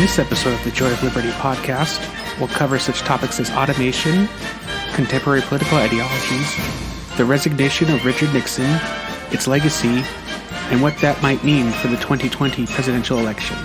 this episode of the Joy of Liberty podcast, we'll cover such topics as automation, contemporary political ideologies, the resignation of Richard Nixon, its legacy, and what that might mean for the 2020 presidential election.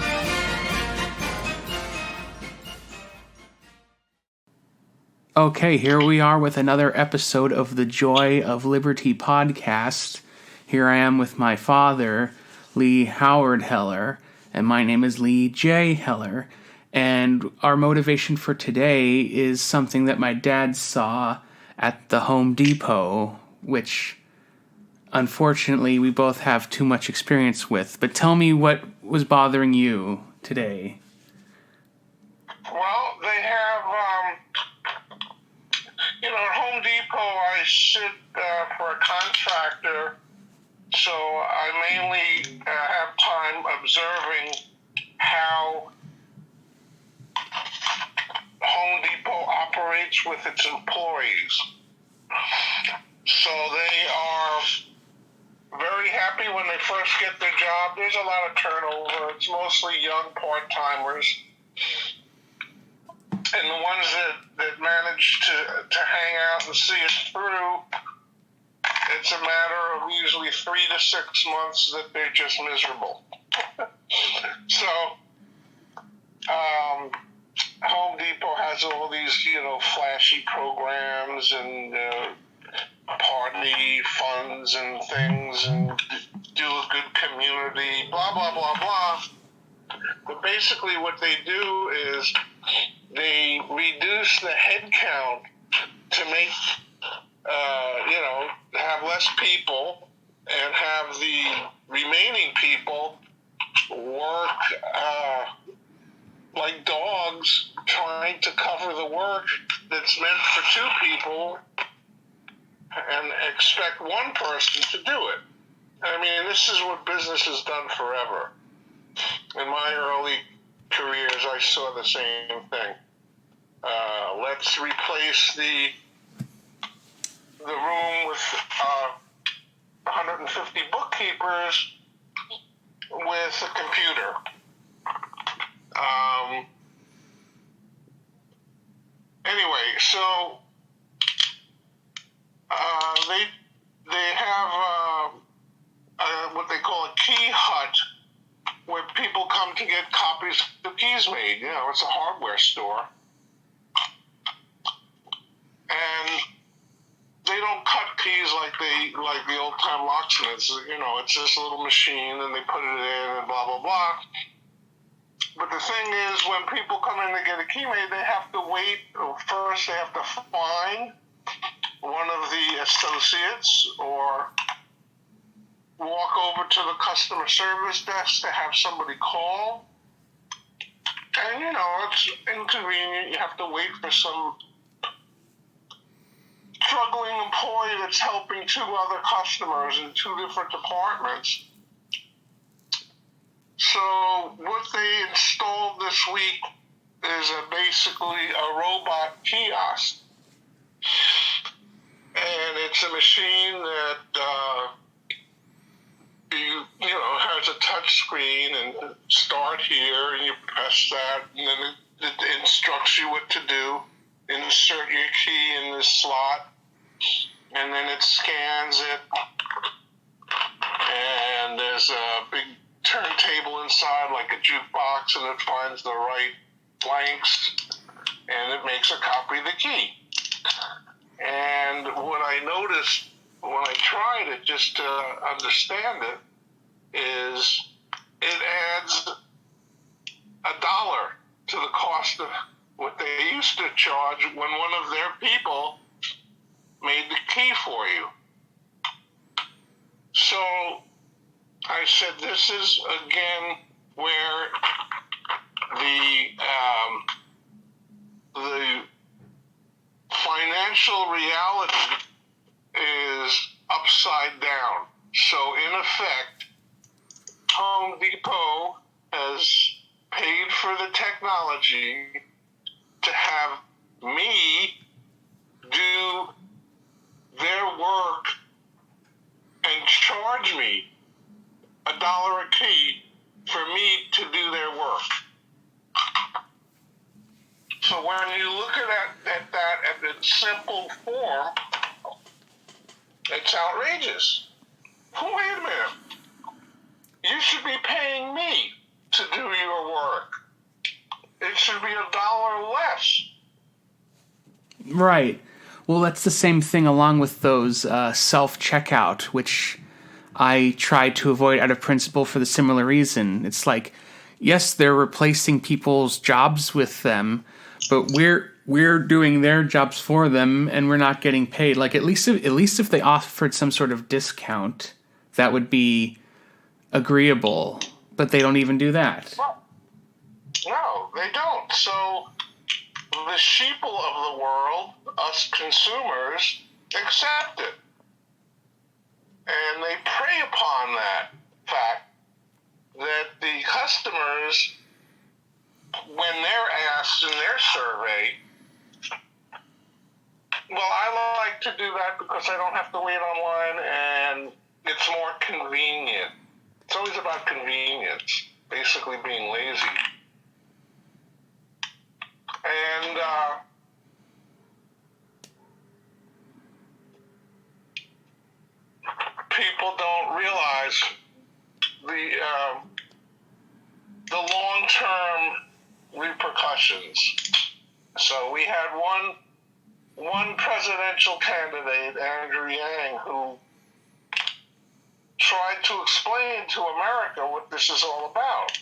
Okay, here we are with another episode of the Joy of Liberty podcast. Here I am with my father, Lee Howard Heller, and my name is Lee J. Heller. And our motivation for today is something that my dad saw at the Home Depot, which unfortunately we both have too much experience with. But tell me what was bothering you today. Well, they have, at Home Depot I sit for a contractor, so I mainly have time observing how Home Depot operates with its employees. So they are very happy when they first get their job. There's a lot of turnover. It's mostly young part-timers. And the ones that manage to hang out and see it through, it's a matter of usually 3 to 6 months that they're just miserable. So, Home Depot has all these, flashy programs and party funds and things and do a good community, blah, blah, blah, blah. But basically what they do is they reduce the head count to make, have less people and have the remaining people work like dogs trying to cover the work that's meant for 2 people and expect one person to do it. I mean, this is what business has done forever. In my early careers, I saw the same thing. Let's replace the room with 150 bookkeepers with a computer. Anyway, so they have what they call a key hut, where people come to get copies of keys made. It's a hardware store. And they don't cut keys like the old time locksmiths. It's this little machine and they put it in and blah, blah, blah. But the thing is, when people come in to get a key made, they have to wait. First, they have to find one of the associates or walk over to the customer service desk to have somebody call. And, it's inconvenient. You have to wait for some struggling employee that's helping 2 other customers in 2 different departments. So what they installed this week is basically a robot kiosk. And it's a machine that has a touch screen and start here and you press that and then it instructs you what to do. Insert your key in this slot and then it scans it and there's a big turntable inside like a jukebox and it finds the right blanks and it makes a copy of the key. And what I noticed when I tried it just to understand it is it adds $1 to the cost of what they used to charge when one of their people made the key for you. So I said, this is again where the financial reality is upside down. So in effect, Home Depot has paid for the technology to have me do their work and charge me $1 a key for me to do their work. So when you look at that at its simple form, it's outrageous. Wait a minute. You should be paying me to do your work. It should be $1 less. Right. Well, that's the same thing along with those self-checkout, which I try to avoid out of principle for the similar reason. It's like, yes, they're replacing people's jobs with them, but we're doing their jobs for them, and we're not getting paid. Like at least if they offered some sort of discount, that would be agreeable. But they don't even do that. Well, no, they don't. So the sheeple of the world, us consumers, accept it. And they prey upon that fact that the customers, when they're asked in their survey, well, I like to do that because I don't have to wait online and it's more convenient. It's always about convenience, basically being lazy. And people don't realize the long-term repercussions. So we had one presidential candidate, Andrew Yang, who tried to explain to America what this is all about.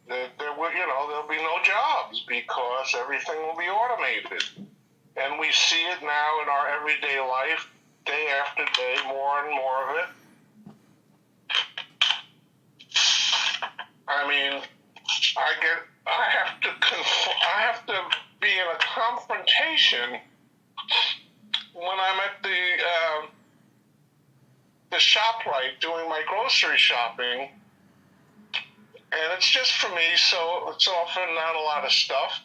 That there'll be no jobs because everything will be automated. And we see it now in our everyday life, day after day, more and more of it. I mean, I have to be in a confrontation when I'm at the ShopRite doing my grocery shopping, and it's just for me, so it's often not a lot of stuff.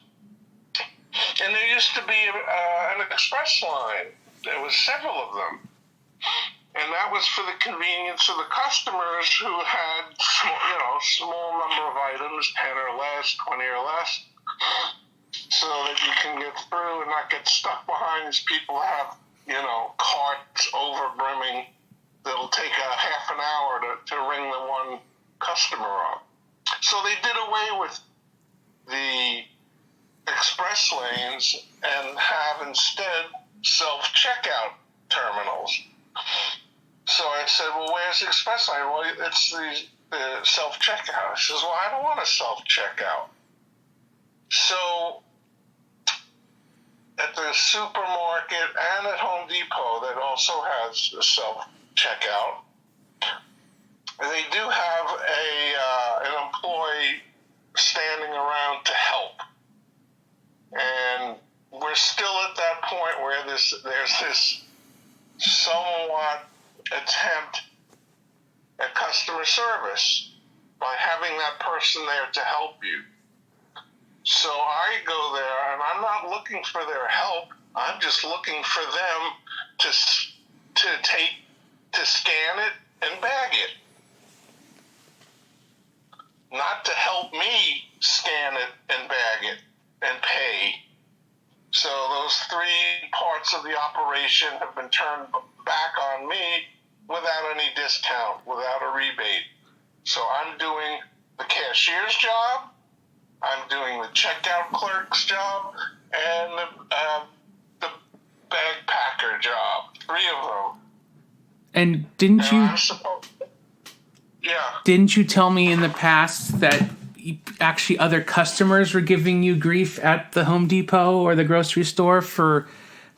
And there used to be an express line. There was several of them. And that was for the convenience of the customers who had, small number of items, 10 or less, 20 or less, so that you can get through and not get stuck behind these people who have, carts over brimming that'll take a half an hour to ring the one customer up. So they did away with the express lanes and have instead self-checkout terminals. So I said, well, where's the express lane? Well, it's the self-checkout. She says, well, I don't want a self-checkout. So at the supermarket and at Home Depot that also has a self-checkout, they do have an employee standing around to help. And we're still at that point where there's this somewhat attempt at customer service by having that person there to help you. So I go there, and I'm not looking for their help. I'm just looking for them to scan it and bag it. Not to help me scan it and bag it and pay. So those three parts of the operation have been turned back on me without any discount, without a rebate. So I'm doing the cashier's job, I'm doing the checkout clerk's job, and the bag packer job. 3 of them. And didn't you tell me in the past that actually other customers were giving you grief at the Home Depot or the grocery store for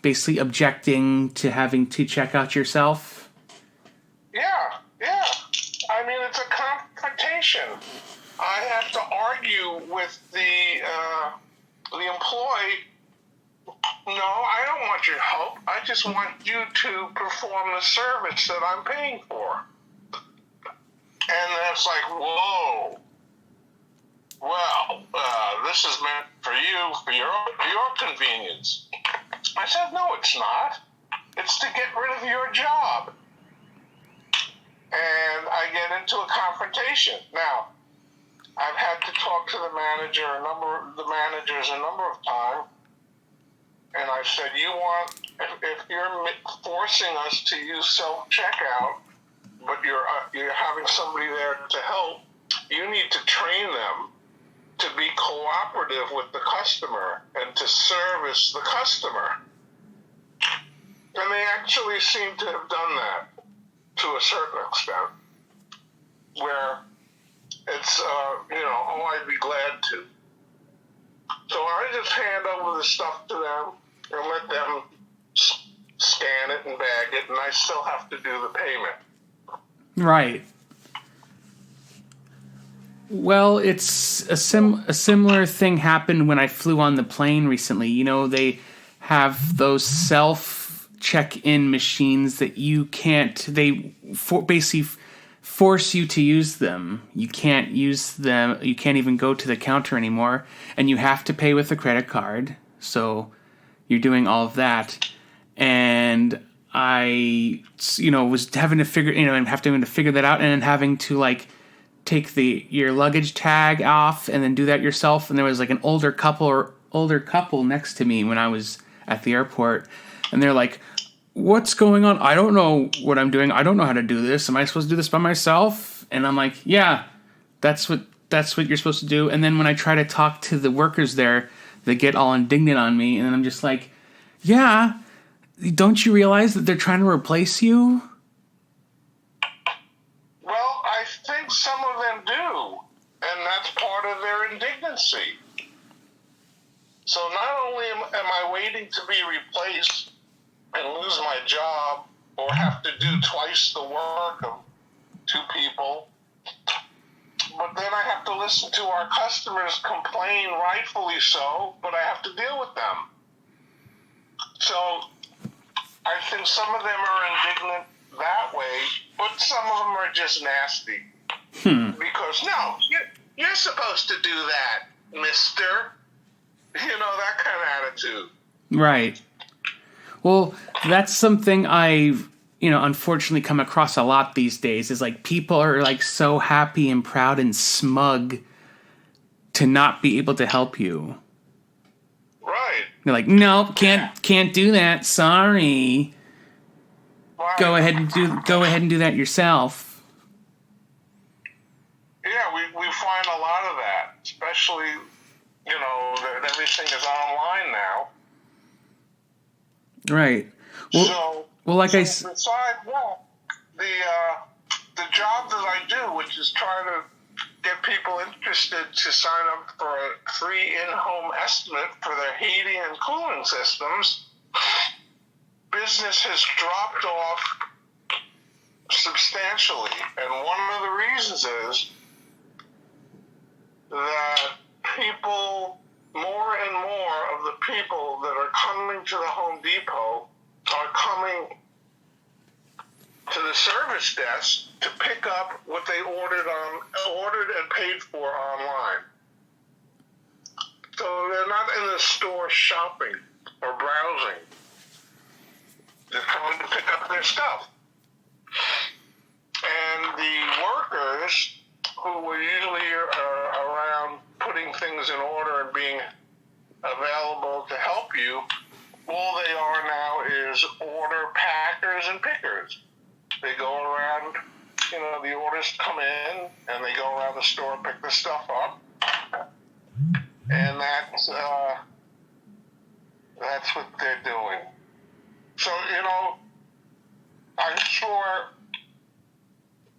basically objecting to having to check out yourself? Yeah. I mean, it's a confrontation. I have to argue with the employee. No, I don't want your help. I just want you to perform the service that I'm paying for. And that's like, whoa. Well, this is meant for you, for your convenience. I said, no, it's not. It's to get rid of your job. And I get into a confrontation. Now, I've had to talk talked to the managers a number of times, and I said, if you're forcing us to use self-checkout, but you're having somebody there to help, you need to train them to be cooperative with the customer and to service the customer. And they actually seem to have done that to a certain extent, where it's, I'd be glad to. So I just hand over the stuff to them and let them scan it and bag it, and I still have to do the payment. Right. Well, it's a similar thing happened when I flew on the plane recently. You know, they have those self-check-in machines that you can't, basically force you to use them. You can't use them, you can't even go to the counter anymore, and you have to pay with a credit card. So you're doing all of that. And I, was having to figure, and having to figure that out, and then having to, take your luggage tag off and then do that yourself. And there was an older couple next to me when I was at the airport, and they're like, "What's going on? I don't know what I'm doing. I don't know how to do this. Am I supposed to do this by myself?" And I'm like, "Yeah, that's what you're supposed to do." And then when I try to talk to the workers there, they get all indignant on me, and I'm just like, "Yeah, don't you realize that they're trying to replace you?" Well, I think some of them do, and that's part of their indignancy. So not only am I waiting to be replaced and lose my job or have to do twice the work of two people, but then I have to listen to our customers complain, rightfully so, but I have to deal with them. So I think some of them are indignant that way, but some of them are just nasty. Because, no, you're supposed to do that, mister. That kind of attitude. Right. Well, that's something I've, unfortunately come across a lot these days, is people are so happy and proud and smug to not be able to help you. Right. They're like, "No, can't do that. Sorry. Right. Go ahead and do that yourself." Yeah, we find a lot of that, especially, that everything is online now. Right. Well, besides that, the job that I do, which is trying to get people interested to sign up for a free in-home estimate for their heating and cooling systems, business has dropped off substantially. And one of the reasons is that more and more of the people that are coming to the Home Depot are coming to the service desk to pick up what they ordered and paid for online. So they're not in the store shopping or browsing. They're coming to pick up their stuff. And the workers who were usually around putting things in order and being available to help you, all they are now is order packers and pickers. They go around, the orders come in, and they go around the store and pick the stuff up. And that's what they're doing. So, I'm sure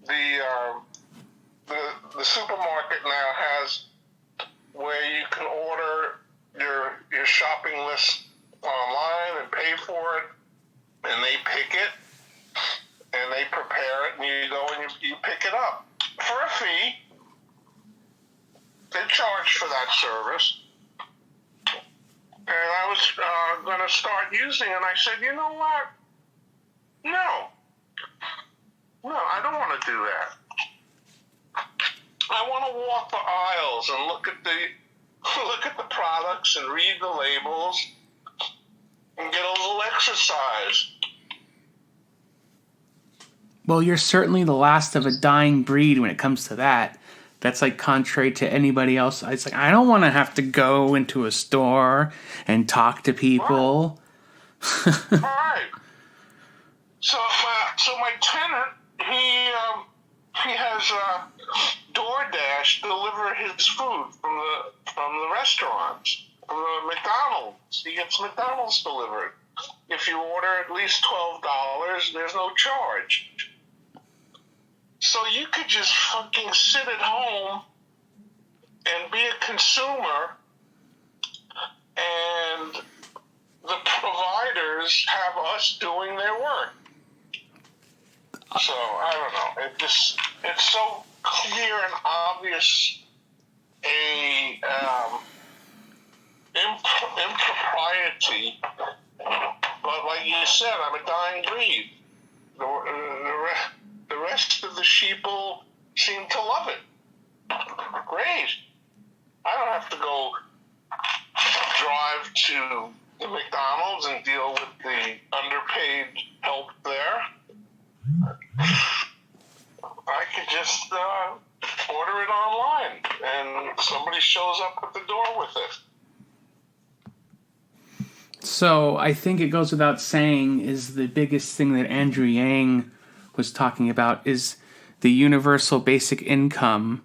the supermarket now has where you can order your shopping list online and pay for it, and they pick it, and they prepare it, and you go and you pick it up for a fee. They charge for that service. And I was going to start using it, and I said, you know what? No, I don't want to do that. I want to walk the aisles and look at the products and read the labels and get a little exercise. Well, you're certainly the last of a dying breed when it comes to that. That's like contrary to anybody else. It's like, I don't want to have to go into a store and talk to people. Right. So my tenant, he has DoorDash deliver his food from the restaurants, from the McDonald's. He gets McDonald's delivered. If you order at least $12, there's no charge. So you could just fucking sit at home and be a consumer, and the providers have us doing their work. So I don't know. It's so clear and obvious impropriety. But like you said, I'm a dying breed. The rest of the sheeple seem to love it. Great. I don't have to go drive to the McDonald's and deal with the underpaid help there. I could just order it online, and somebody shows up at the door with it. So I think it goes without saying is the biggest thing that Andrew Yang was talking about is the universal basic income,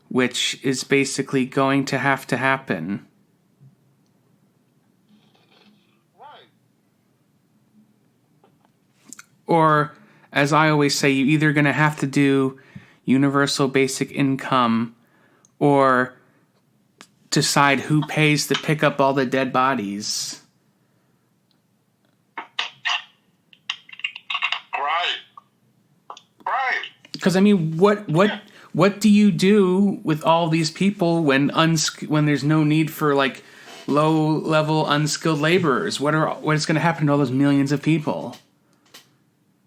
which is basically going to happen. Right. Or, as I always say, you're either going to have to do universal basic income or decide who pays to pick up all the dead bodies. Right. Because I mean, what do you do with all these people when there's no need for like low level unskilled laborers? What is going to happen to all those millions of people?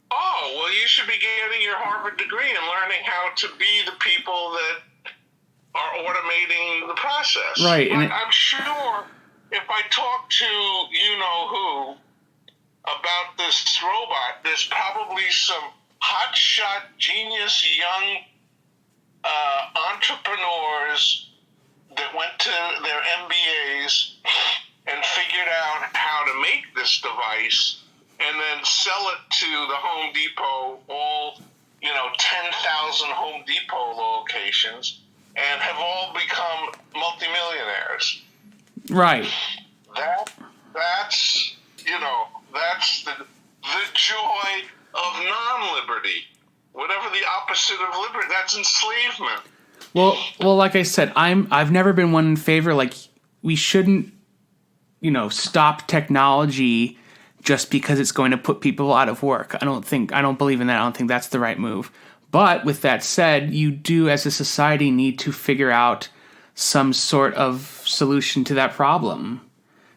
Oh, well, you should be getting your Harvard degree and learning how to be the people that are automating the process. Right. But I'm sure if I talk to you-know-who about this robot, there's probably some hotshot, genius, young entrepreneurs that went to their MBAs and figured out how to make this device and then sell it to the Home Depot, all, 10,000 Home Depot locations, and have all become multimillionaires. Right. That's the joy of non-liberty. Whatever the opposite of liberty, that's enslavement. Well, like I said, I've never been one in favor, like, we shouldn't, stop technology just because it's going to put people out of work. I don't believe in that. I don't think that's the right move. But with that said, you do as a society need to figure out some sort of solution to that problem.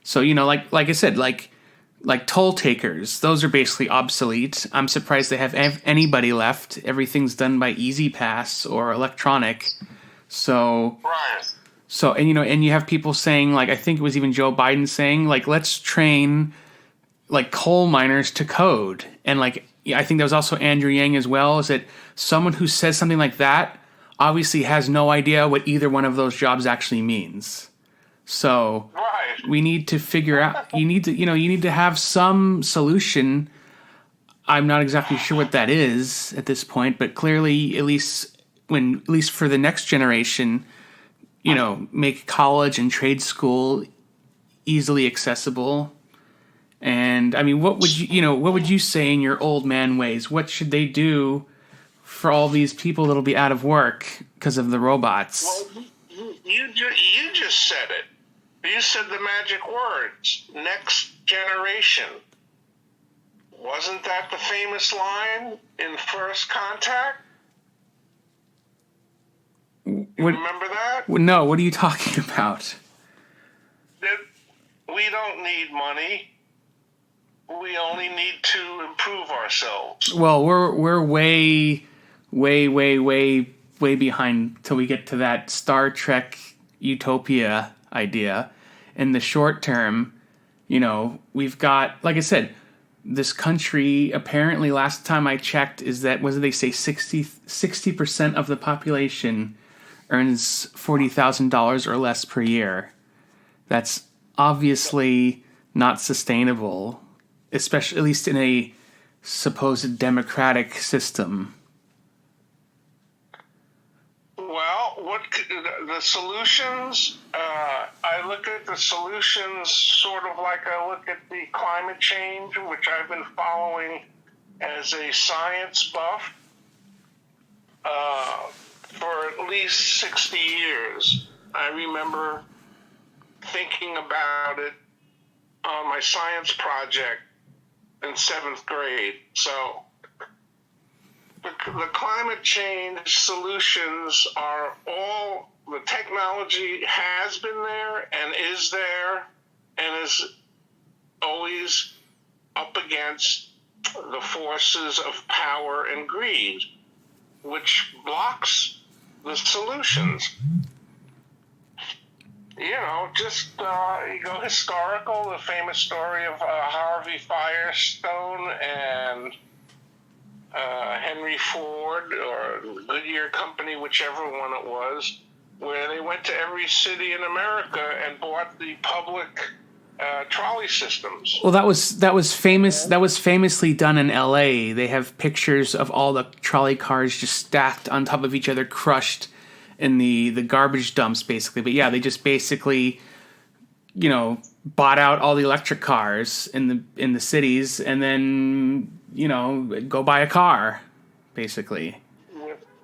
So, like I said, like toll takers, those are basically obsolete. I'm surprised they have anybody left. Everything's done by Easy Pass or electronic. So, right. So, and you have people saying, like, I think it was even Joe Biden saying, like, let's train like coal miners to code. And like, I think that was also Andrew Yang as well, is that someone who says something like that obviously has no idea what either one of those jobs actually means. So right. We need to figure out, you need to have some solution. I'm not exactly sure what that is at this point, but clearly, at least for the next generation, make college and trade school easily accessible. And I mean, what would you say in your old man ways? What should they do for all these people that'll be out of work because of the robots? Well, you just said it. You said the magic words, next generation. Wasn't that the famous line in First Contact? You remember that? No, what are you talking about? That we don't need money. We only need to improve ourselves. Well, we're way behind till we get to that Star Trek utopia idea. In the short term, we've got, like I said, this country, apparently last time I checked, is that, what did they say, 60% of the population earns $40,000 or less per year. That's obviously not sustainable, especially at least in a supposed democratic system. Well, the solutions? I look at the solutions sort of like I look at the climate change, which I've been following as a science buff for at least 60 years. I remember thinking about it on my science project in 7th grade. So the climate change solutions are all, the technology has been there and is always up against the forces of power and greed, which blocks the solutions. You know, just you go historical, the famous story of Harvey Firestone and Henry Ford or Goodyear Company, whichever one it was, where they went to every city in America and bought the public trolley systems. Well, that was famous. That was famously done in L.A. They have pictures of all the trolley cars just stacked on top of each other, crushed in the garbage dumps, basically. But yeah, they just basically, you know, bought out all the electric cars in the cities, and then, you know, go buy a car, basically.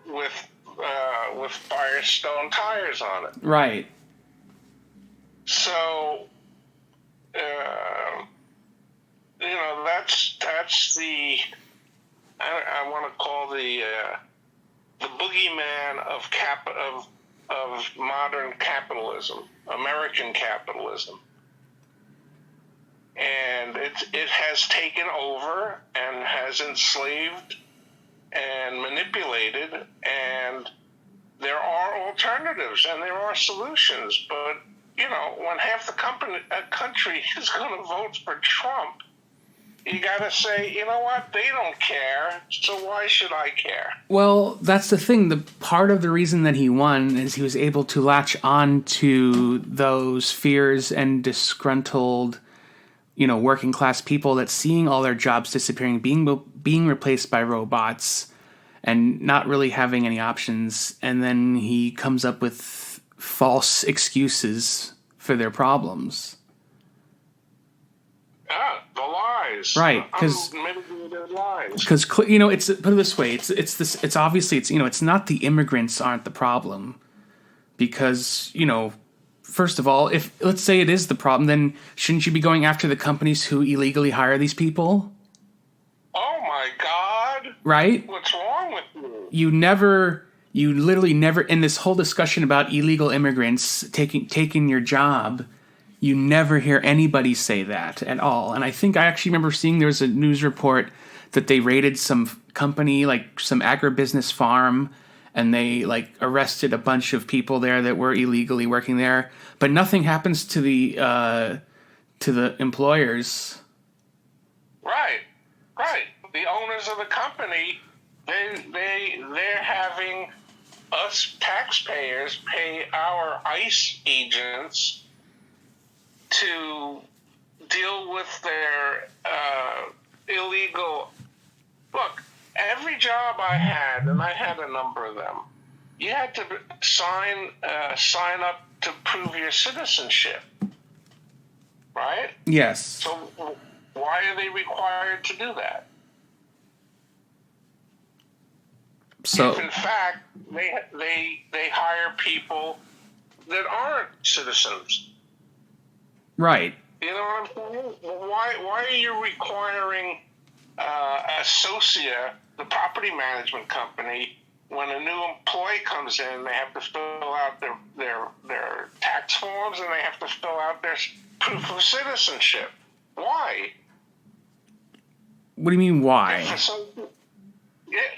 With Firestone tires on it. Right. So, you know, that's the I want to call the boogeyman of modern capitalism, American capitalism. And it has taken over and has enslaved and manipulated, and there are alternatives and there are solutions. But, you know, when half the country is going to vote for Trump, you got to say, you know what, they don't care, so why should I care? Well, that's the thing. The part of the reason that he won is he was able to latch on to those fears and disgruntled, you know, working class people that seeing all their jobs disappearing, being replaced by robots, and not really having any options. And then he comes up with false excuses for their problems. The lies. Right, because you know, it's, put it this way, it's obviously, it's, you know, it's not the immigrants aren't the problem, because, you know, first of all, if let's say it is the problem, then shouldn't you be going after the companies who illegally hire these people? Oh my God! Right? What's wrong with you? You literally never, in this whole discussion about illegal immigrants taking your job, you never hear anybody say that at all. And I think I actually remember seeing there was a news report that they raided some company, like some agribusiness farm, and they like arrested a bunch of people there that were illegally working there. But nothing happens to the employers. Right. The owners of the company, they're having us taxpayers pay our ICE agents to deal with their illegal. Look, every job I had, and I had a number of them, you had to sign up to prove your citizenship, right? Yes. So why are they required to do that? So, if in fact they hire people that aren't citizens. Right. You know what I'm saying? Why are you requiring Associa, the property management company, when a new employee comes in, they have to fill out their tax forms and they have to fill out their proof of citizenship? Why? What do you mean, why?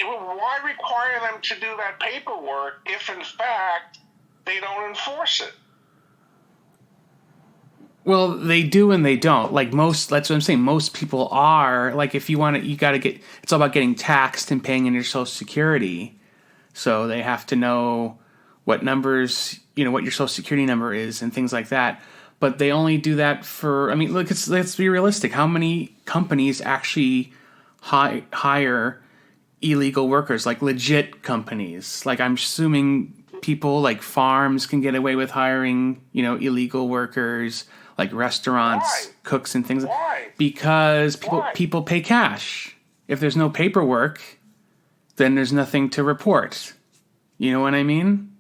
Why require them to do that paperwork if, in fact, they don't enforce it? Well, they do and they don't. Like that's what I'm saying. Most people are. Like, if you want to, you got to get, it's all about getting taxed and paying in your Social Security. So they have to know what numbers, what your social security number is and things like that. But they only do that for, I mean, look, let's be realistic. How many companies actually hire illegal workers, like legit companies? Like, I'm assuming people like farms can get away with hiring, illegal workers, like restaurants, Why? cooks and things. Why? Because Why? people pay cash. If there's no paperwork, then there's nothing to report. You know what I mean?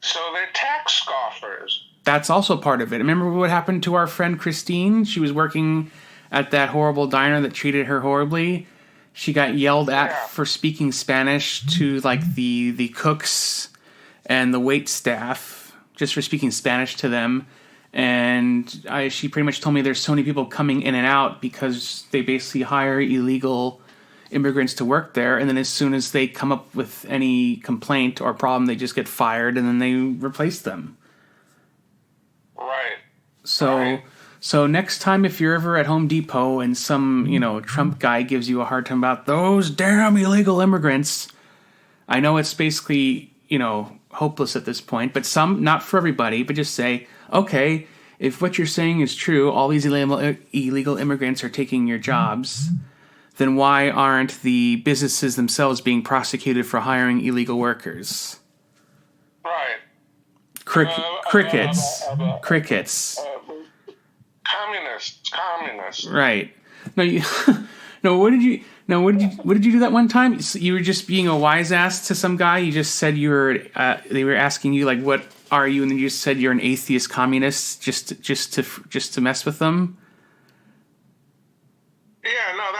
So they're tax scoffers. That's also part of it. Remember what happened to our friend Christine? She was working at that horrible diner that treated her horribly. She got yelled at for speaking Spanish to like the cooks and the wait staff, just for speaking Spanish to them. And she pretty much told me there's so many people coming in and out because they basically hire illegal immigrants to work there, and then as soon as they come up with any complaint or problem, they just get fired, and then they replace them. Right. So next time if you're ever at Home Depot and some, Trump guy gives you a hard time about those damn illegal immigrants, I know it's basically, hopeless at this point, but not for everybody, but just say, okay, if what you're saying is true, all these illegal immigrants are taking your jobs, then why aren't the businesses themselves being prosecuted for hiring illegal workers? Right. Crickets. Communists. Right. No, what did you do that one time? You were just being a wise ass to some guy. You just said they were asking you like, what are you? And then you just said you're an atheist communist just to mess with them. Yeah, no,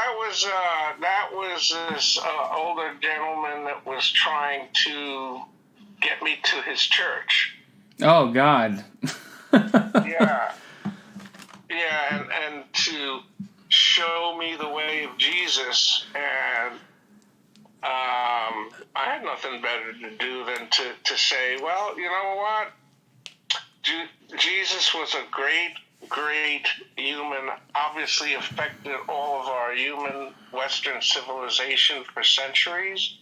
that was this older gentleman that was trying to get me to his church. Oh God. Yeah, and to show me the way of Jesus, and I had nothing better to do than to say, well, you know what? Jesus was a great human, obviously affected all of our human Western civilization for centuries.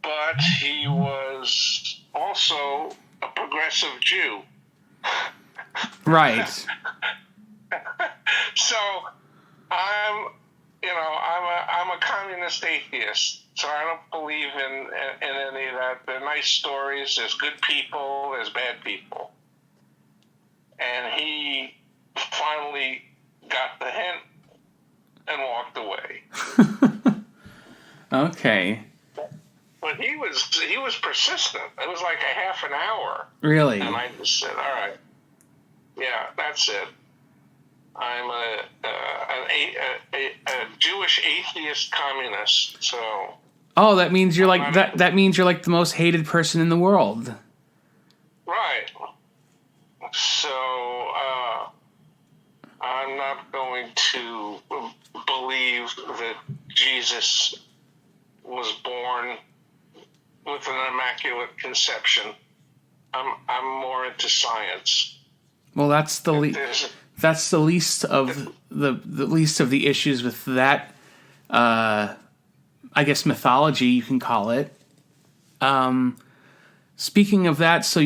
But he was also a progressive Jew. Right. So I'm a communist atheist. So I don't believe in any of that. They're nice stories. There's good people. There's bad people. And he finally got the hint and walked away. Okay. But he was persistent. It was like a half an hour. Really? And I just said, all right, yeah, that's it. I'm a Jewish atheist communist. So. Oh, that means you're like that. That means you're like the most hated person in the world. Right. So I'm not going to believe that Jesus was born with an immaculate conception. I'm more into science. Well, that's the least of the issues with that. I guess mythology, you can call it. Speaking of that, so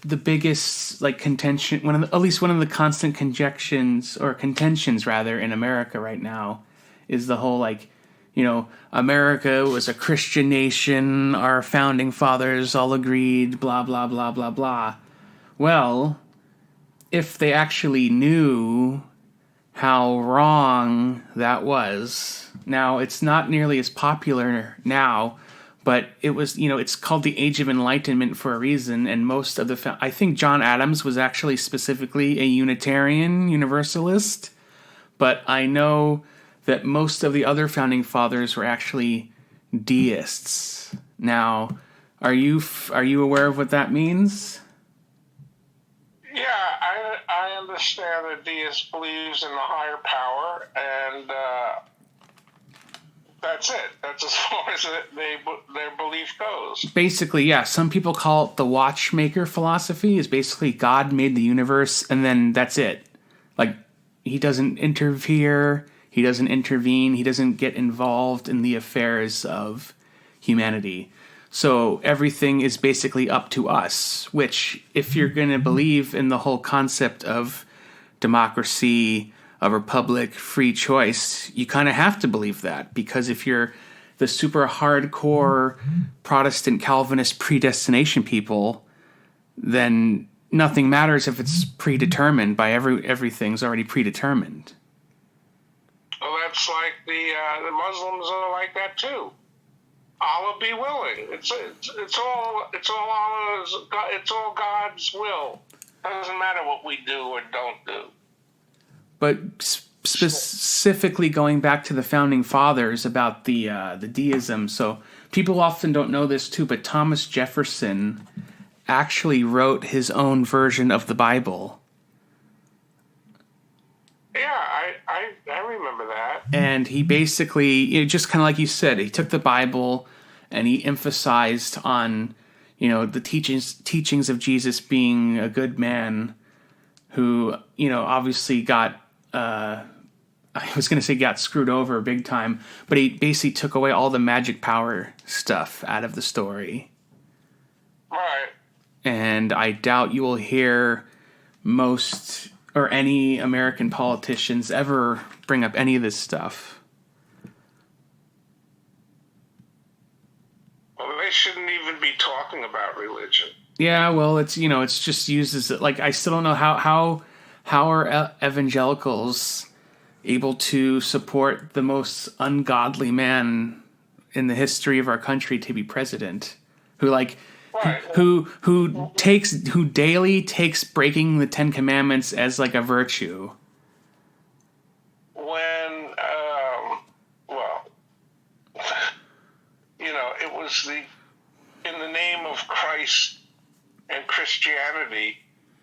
the biggest contention, at least one of the constant contentions rather in America right now, is the whole America was a Christian nation, our founding fathers all agreed, blah blah blah blah blah. Well, if they actually knew how wrong that was. Now, it's not nearly as popular now, but it was, it's called the Age of Enlightenment for a reason, and most of I think John Adams was actually specifically a Unitarian Universalist, but I know that most of the other founding fathers were actually deists. Now, are you aware of what that means? Yeah, I understand that deist believes in the higher power, and that's it. That's as far as their belief goes. Basically, yeah. Some people call it the watchmaker philosophy. Is basically God made the universe, and then that's it. Like, he doesn't interfere. He doesn't intervene. He doesn't get involved in the affairs of humanity. So everything is basically up to us, which, if you're going to believe in the whole concept of democracy, a republic, free choice, you kind of have to believe that, because if you're the super hardcore Protestant Calvinist predestination people, then nothing matters if it's predetermined by everything's already predetermined. Well, that's like the Muslims are like that too. Allah be willing. It's all Allah's. It's all God's will. Doesn't matter what we do or don't do. But specifically going back to the founding fathers about the deism, so people often don't know this too, but Thomas Jefferson actually wrote his own version of the Bible. Yeah, I remember that. And he basically, just kind of like you said, he took the Bible and he emphasized on, the teachings of Jesus being a good man who, obviously got, I was going to say got screwed over big time, but he basically took away all the magic power stuff out of the story. Right. And I doubt you will hear most or any American politicians ever bring up any of this stuff. Well, they shouldn't even be talking about religion. Yeah, well, it's just used as like, I still don't know how are evangelicals able to support the most ungodly man in the history of our country to be president, who like. Right. Who daily takes breaking the Ten Commandments as like a virtue. When it was in the name of Christ and Christianity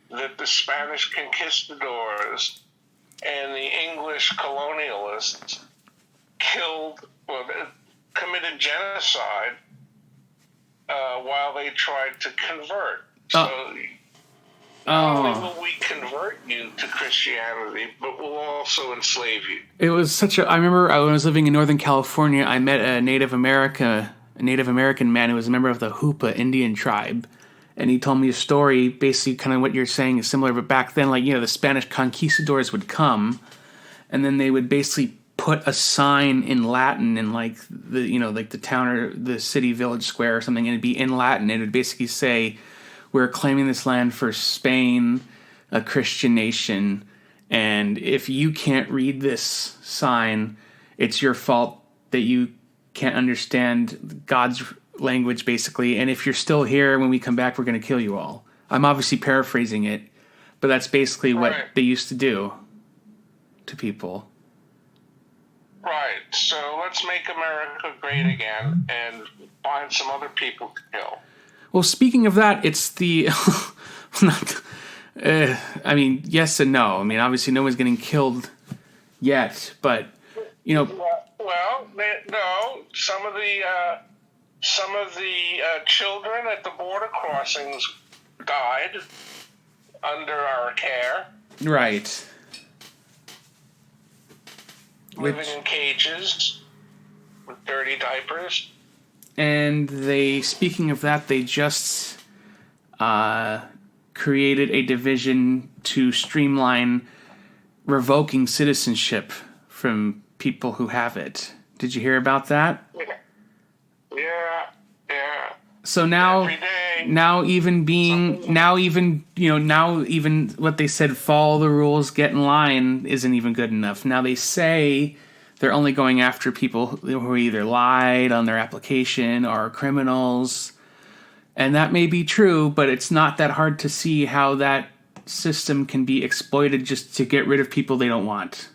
that the Spanish conquistadors and the English colonialists committed genocide. While they tried to convert. So not only will we convert you to Christianity, but we'll also enslave you. It was I remember when I was living in Northern California, I met a Native American man who was a member of the Hoopa Indian tribe. And he told me a story, basically kind of what you're saying is similar, but back then, the Spanish conquistadors would come, and then they would basically put a sign in Latin in the town or the city village square or something, and it'd be in Latin. It would basically say, "We're claiming this land for Spain, a Christian nation, and if you can't read this sign, it's your fault that you can't understand God's language, basically. And if you're still here when we come back, we're going to kill you all." I'm obviously paraphrasing it, but that's basically what they used to do to people. Right, so let's make America great again and find some other people to kill. Well, speaking of that, it's the... yes and no. I mean, obviously no one's getting killed yet, but, Well, no, some of the children at the border crossings died under our care. Right. Living in cages with dirty diapers. And speaking of that, they just created a division to streamline revoking citizenship from people who have it. Did you hear about that? Yeah. So now even what they said, follow the rules, get in line, isn't even good enough. Now they say they're only going after people who either lied on their application or are criminals. And that may be true, but it's not that hard to see how that system can be exploited just to get rid of people they don't want.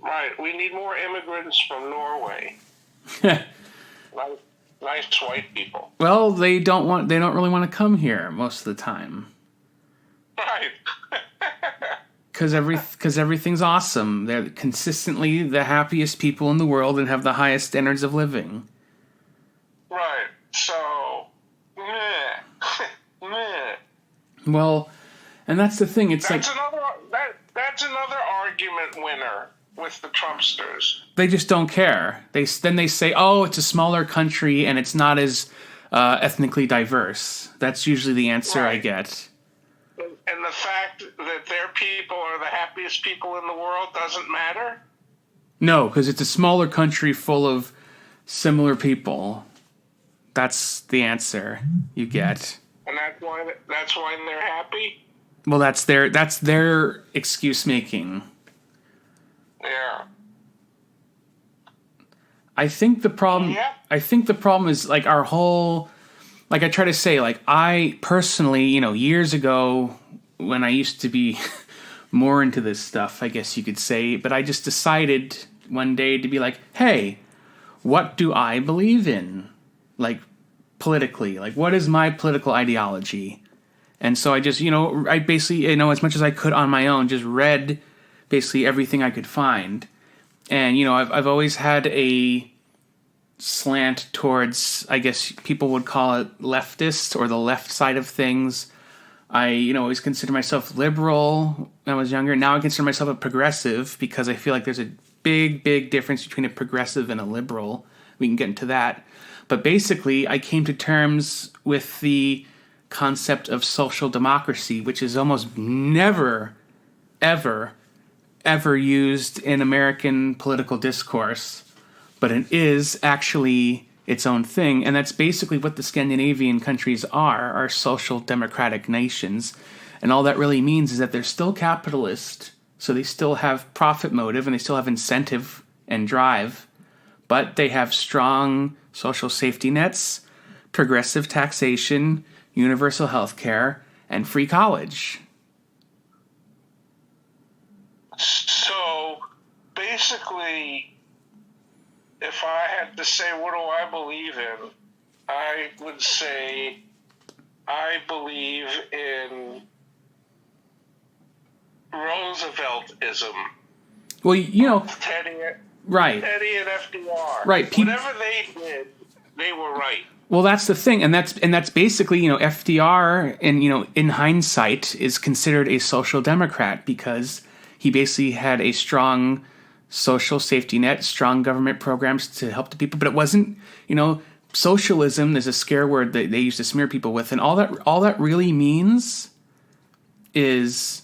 Right, we need more immigrants from Norway. Nice white people. Well, they don't really want to come here most of the time. Right. Because everything's awesome. They're consistently the happiest people in the world and have the highest standards of living. Right. So, meh. Well, And that's the thing. It's That's like another argument winner with the Trumpsters. they just don't care. Then they say, "Oh, it's a smaller country and it's not as ethnically diverse." That's usually the answer I get. And the fact that their people are the happiest people in the world doesn't matter? No, because it's a smaller country full of similar people. That's the answer you get. And that's why they're happy? Well, that's their excuse making. Yeah. I think the problem is like our whole, like I try to say, like I personally, years ago when I used to be more into this stuff, I guess you could say, but I just decided one day to be like, hey, what do I believe in? Like politically, like what is my political ideology? And so I just, I basically, as much as I could on my own, just read basically everything I could find. And, I've always had a slant towards, I guess people would call it leftist or the left side of things. I, always consider myself liberal when I was younger. Now I consider myself a progressive because I feel like there's a big, big difference between a progressive and a liberal. We can get into that. But basically, I came to terms with the concept of social democracy, which is almost never, ever, ever used in American political discourse. But it is actually its own thing, and that's basically what the Scandinavian countries are social democratic nations. And all that really means is that they're still capitalist, so they still have profit motive and they still have incentive and drive, but they have strong social safety nets, progressive taxation, universal health care, and free college. So, basically, if I had to say what do I believe in, I would say I believe in Rooseveltism. Well, Teddy, right. Teddy and FDR. Right. Whatever they did, they were right. Well, that's the thing, and that's basically, FDR, and in hindsight, is considered a social democrat because he basically had a strong social safety net, strong government programs to help the people. But it wasn't, socialism is a scare word that they used to smear people with, and all that really means is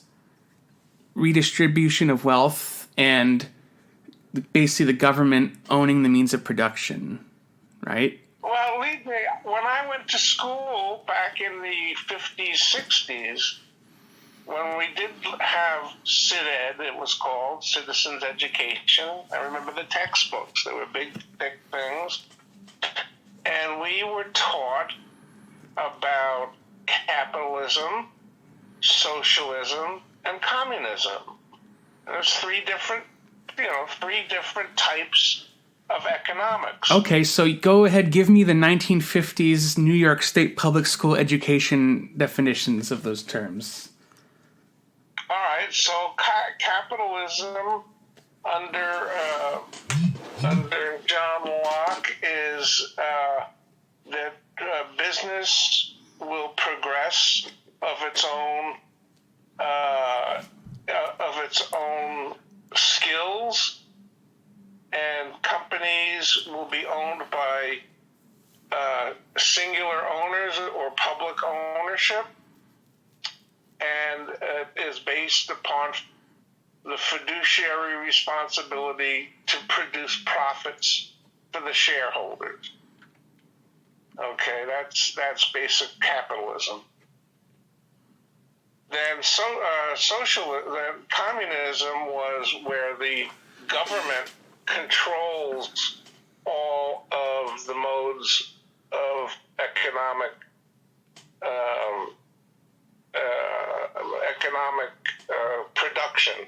redistribution of wealth and basically the government owning the means of production, right? Well, when I went to school back in the 50s, 60s, when we did have CID, it was called Citizens Education. I remember the textbooks. They were big, thick things. And we were taught about capitalism, socialism, and communism. There's three different types of economics. Okay, so go ahead, give me the 1950s New York State public school education definitions of those terms. All right, so capitalism under John Locke is that business will progress of its own skills, and companies will be owned by singular owners or public ownership, and is based upon the fiduciary responsibility to produce profits for the shareholders. Okay, that's basic capitalism. Then communism was where the government controls all of the modes of economic production,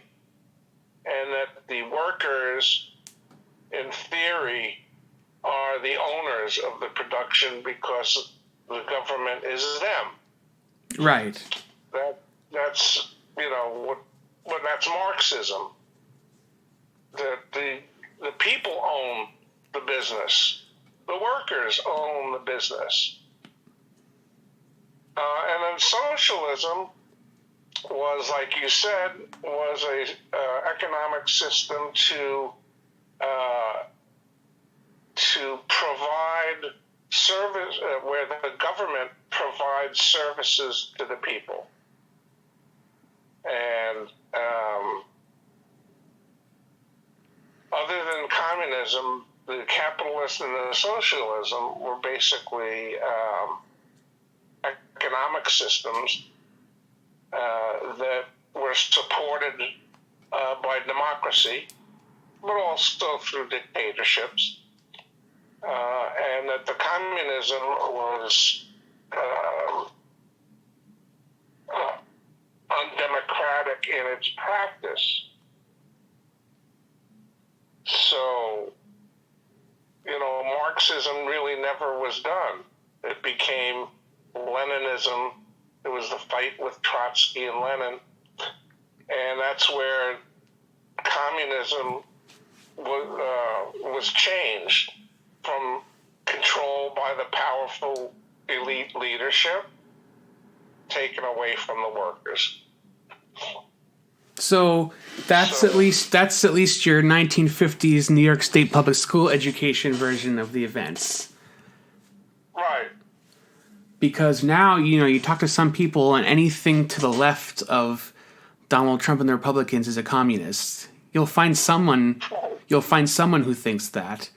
and that the workers, in theory, are the owners of the production because the government is them. Right. That's that's Marxism. That the people own the business, the workers own the business, and then socialism was, like you said, was a economic system to provide service where the government provides services to the people, and other than communism, the capitalism and the socialism were basically economic systems that were supported by democracy, but also through dictatorships, and that the communism was undemocratic in its practice. So, Marxism really never was done. It became Leninism. It was the fight with Trotsky and Lenin. And that's where communism was changed from control by the powerful elite leadership, taken away from the workers. So that's at least your 1950s New York State public school education version of the events. Right. Because now, you talk to some people and anything to the left of Donald Trump and the Republicans is a communist. You'll find someone who thinks that.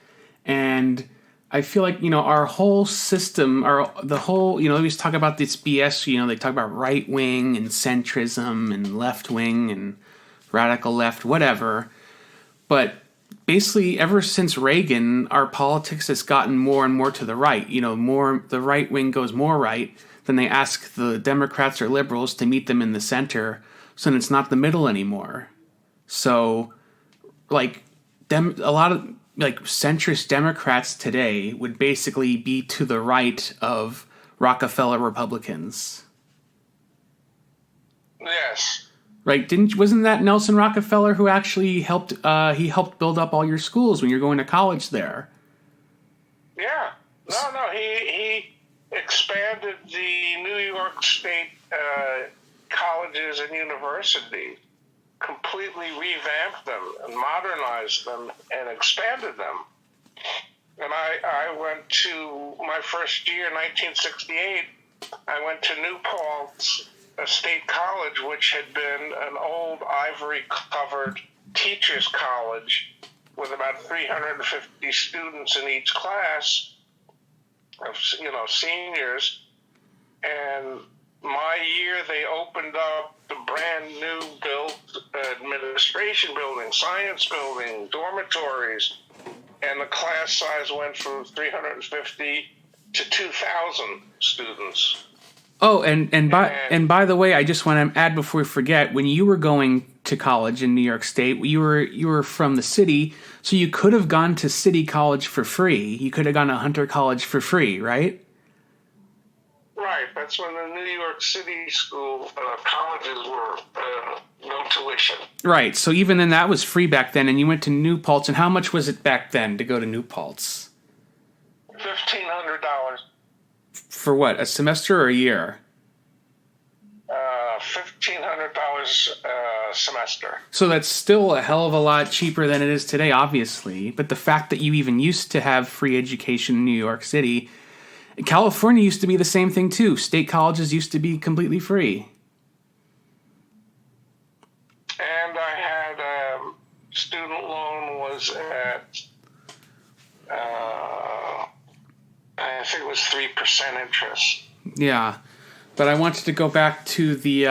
And I feel like, our whole system, they always talk about this BS, they talk about right wing and centrism and left wing and radical left, whatever. But basically, ever since Reagan, our politics has gotten more and more to the right. The right wing goes more right. Then they ask the Democrats or liberals to meet them in the center. So it's not the middle anymore. So, a lot of centrist Democrats today would basically be to the right of Rockefeller Republicans. Yes. Right? Wasn't that Nelson Rockefeller who actually helped build up all your schools when you're going to college there? Yeah. No, he expanded the New York State colleges and universities, completely revamped them and modernized them and expanded them. And I went to my first year, 1968, I went to New Paltz State College, which had been an old ivory-covered teachers' college with about 350 students in each class of, seniors. And my year, they opened up the brand new built administration building, science building, dormitories, and the class size went from 350 to 2,000 students. Oh, and by the way, I just want to add before we forget, when you were going to college in New York State, you were from the city, so you could have gone to City College for free. You could have gone to Hunter College for free, right? Right. That's when the New York City school colleges were no tuition. Right. So even then, that was free back then, and you went to New Paltz. And how much was it back then to go to New Paltz? $1,500. For what? A semester or a year? $1,500 a semester. So that's still a hell of a lot cheaper than it is today, obviously. But the fact that you even used to have free education in New York City, California used to be the same thing too. State colleges used to be completely free. And I had student loan was at I think it was 3% interest. Yeah, but I wanted to go back to the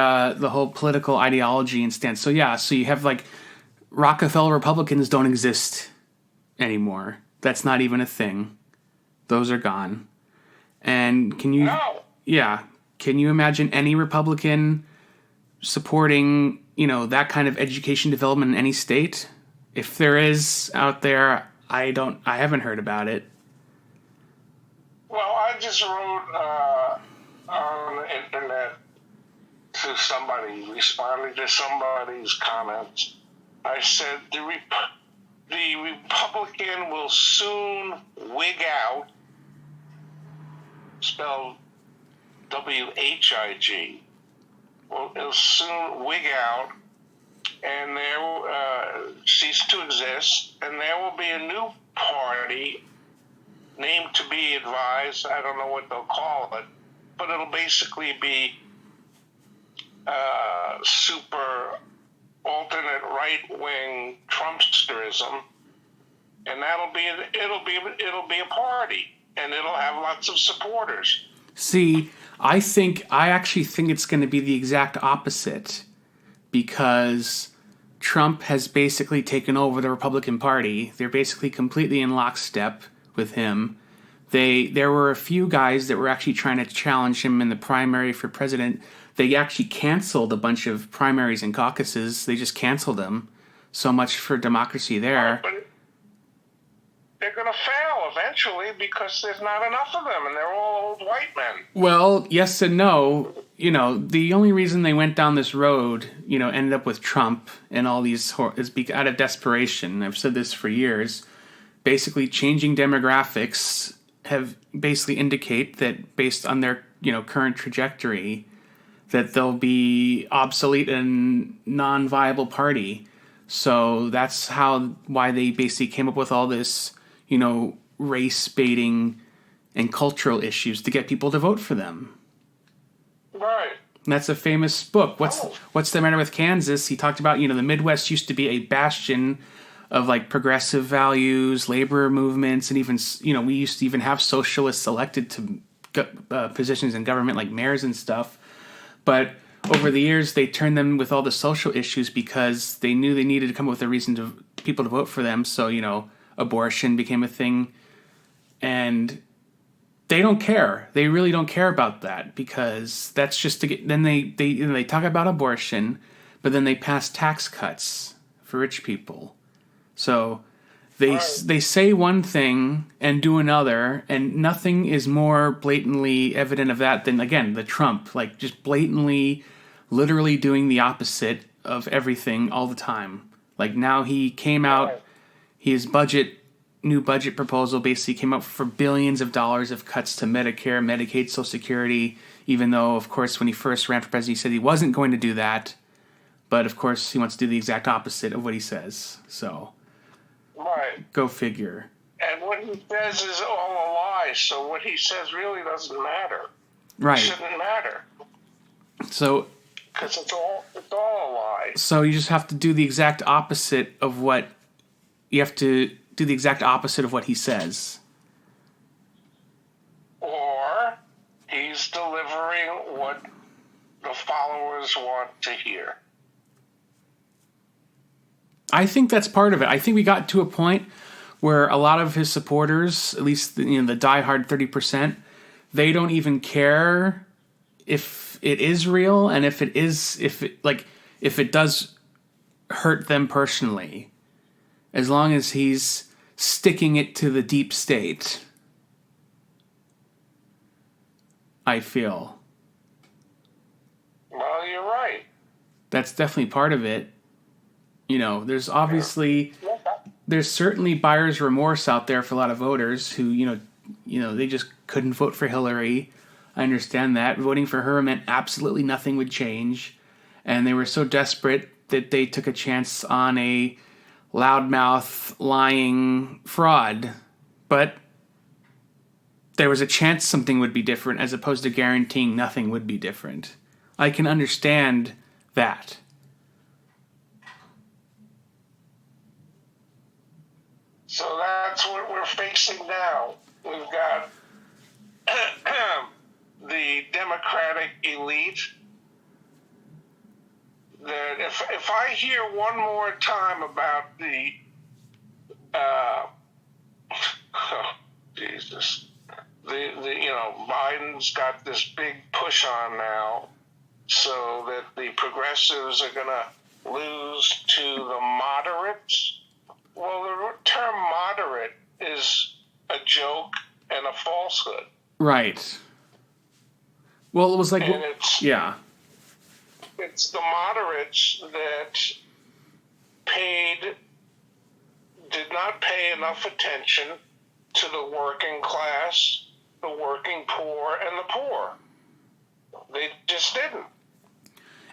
whole political ideology and stance. So yeah, so you have Rockefeller Republicans don't exist anymore. That's not even a thing. Those are gone. And can you? No. Yeah, can you imagine any Republican supporting that kind of education development in any state? If there is out there, I haven't heard about it. Well, I just wrote on the internet to somebody, responding to somebody's comments. I said the Republican will soon wig out, spelled WHIG, will soon wig out, and there cease to exist, and there will be a new party named to be advised. I don't know what they'll call it, but it'll basically be super alternate right-wing Trumpsterism, and it'll be a party, and it'll have lots of supporters. See, I actually think it's going to be the exact opposite, because Trump has basically taken over the Republican Party. They're basically completely in lockstep with him. There were a few guys that were actually trying to challenge him in the primary for president. They actually canceled a bunch of primaries and caucuses. They just canceled them. So much for democracy there. But they're going to fail eventually because there's not enough of them, and they're all old white men. Well, yes and no. The only reason they went down this road, ended up with Trump and all these is out of desperation. I've said this for years. Basically, changing demographics have basically indicate that based on their current trajectory, that they'll be obsolete and non-viable party. So that's why they basically came up with all this, race baiting and cultural issues to get people to vote for them. Right. And that's a famous book. What's the Matter with Kansas? He talked about, the Midwest used to be a bastion of progressive values, labor movements, and even, we used to even have socialists elected to positions in government like mayors and stuff. But over the years, they turned them with all the social issues because they knew they needed to come up with a reason to people to vote for them. So, abortion became a thing. And they don't care. They really don't care about that, because that's just to get. Then they talk about abortion, but then they pass tax cuts for rich people. So they say one thing and do another, and nothing is more blatantly evident of that than, again, the Trump, just blatantly, literally doing the opposite of everything all the time. Now he came out, his new budget proposal basically came up for billions of dollars of cuts to Medicare, Medicaid, Social Security, even though, of course, when he first ran for president, he said he wasn't going to do that. But, of course, he wants to do the exact opposite of what he says. So, right. Go figure. And what he says is all a lie, so what he says really doesn't matter. Right. It shouldn't matter. So, because it's all a lie. So you just have to do the exact opposite of what he says. Or he's delivering what the followers want to hear. I think that's part of it. I think we got to a point where a lot of his supporters, at least the diehard 30%, they don't even care if it is real, and if it does hurt them personally, as long as he's sticking it to the deep state. I feel. Well, you're right. That's definitely part of it. There's certainly buyer's remorse out there for a lot of voters who, they just couldn't vote for Hillary. I understand that. Voting for her meant absolutely nothing would change. And they were so desperate that they took a chance on a loudmouth, lying fraud. But there was a chance something would be different, as opposed to guaranteeing nothing would be different. I can understand that. So that's what we're facing now. We've got the Democratic elite that if I hear one more time about the Jesus, Biden's got this big push on now, so that the progressives are going to lose to the moderates. Well, the term moderate is a joke and a falsehood. Right. Well, it was like, yeah. It's the moderates that did not pay enough attention to the working class, the working poor, and the poor. They just didn't.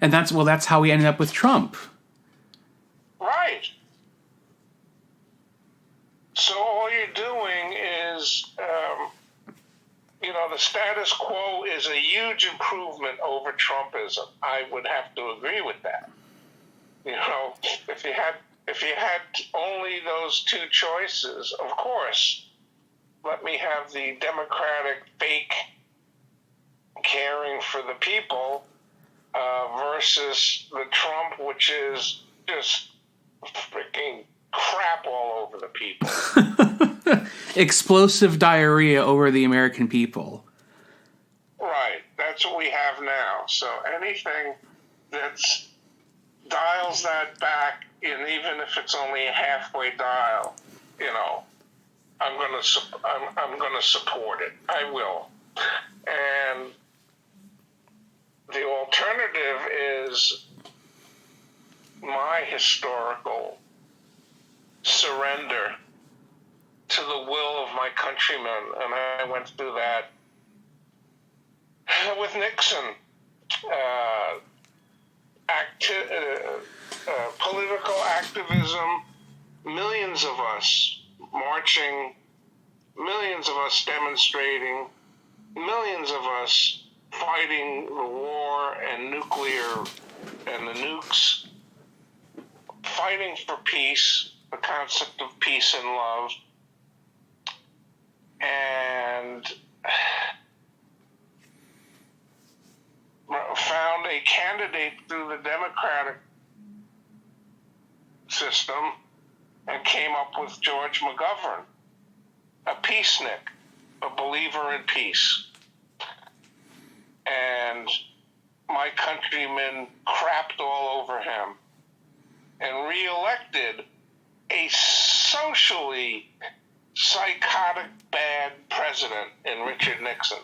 And that's how we ended up with Trump. Right. So all you're doing is, the status quo is a huge improvement over Trumpism. I would have to agree with that. If you had only those two choices, of course, let me have the Democratic fake caring for the people versus the Trump, which is just freaking crap all over the people. Explosive diarrhea over the American people. Right. That's what we have now. So anything that dials that back, and even if it's only a halfway dial, I'm gonna support it. I will. And the alternative is my historical surrender to the will of my countrymen, and I went through that with Nixon. Political activism, millions of us marching, millions of us demonstrating, millions of us fighting the war and nuclear and the nukes, fighting for peace, the concept of peace and love, and found a candidate through the Democratic system and came up with George McGovern, a peacenik, a believer in peace. And my countrymen crapped all over him and re-elected a socially psychotic bad president in Richard Nixon.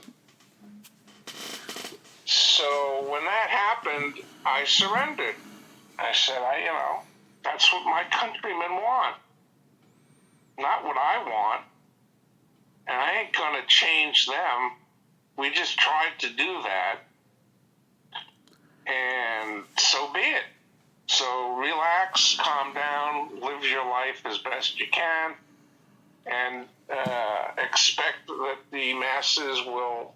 So when that happened, I surrendered. I said, that's what my countrymen want, not what I want. And I ain't going to change them. We just tried to do that. And so be it. So relax, calm down, live your life as best you can, and expect that the masses will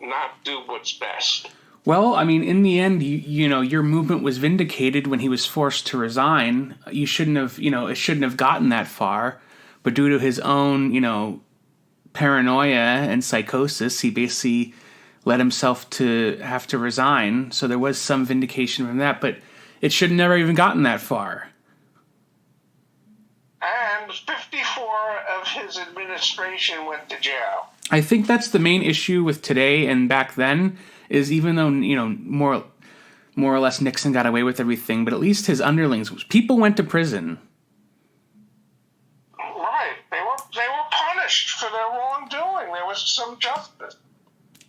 not do what's best. Well, I mean, in the end, your movement was vindicated when he was forced to resign. You shouldn't have, it shouldn't have gotten that far. But due to his own, paranoia and psychosis, he basically let himself to have to resign. So there was some vindication from that, but it should have never even gotten that far. And 54 of his administration went to jail. I think that's the main issue with today and back then, is even though, more or less Nixon got away with everything, but at least his underlings, people went to prison. Right. They were punished for their wrongdoing. There was some justice.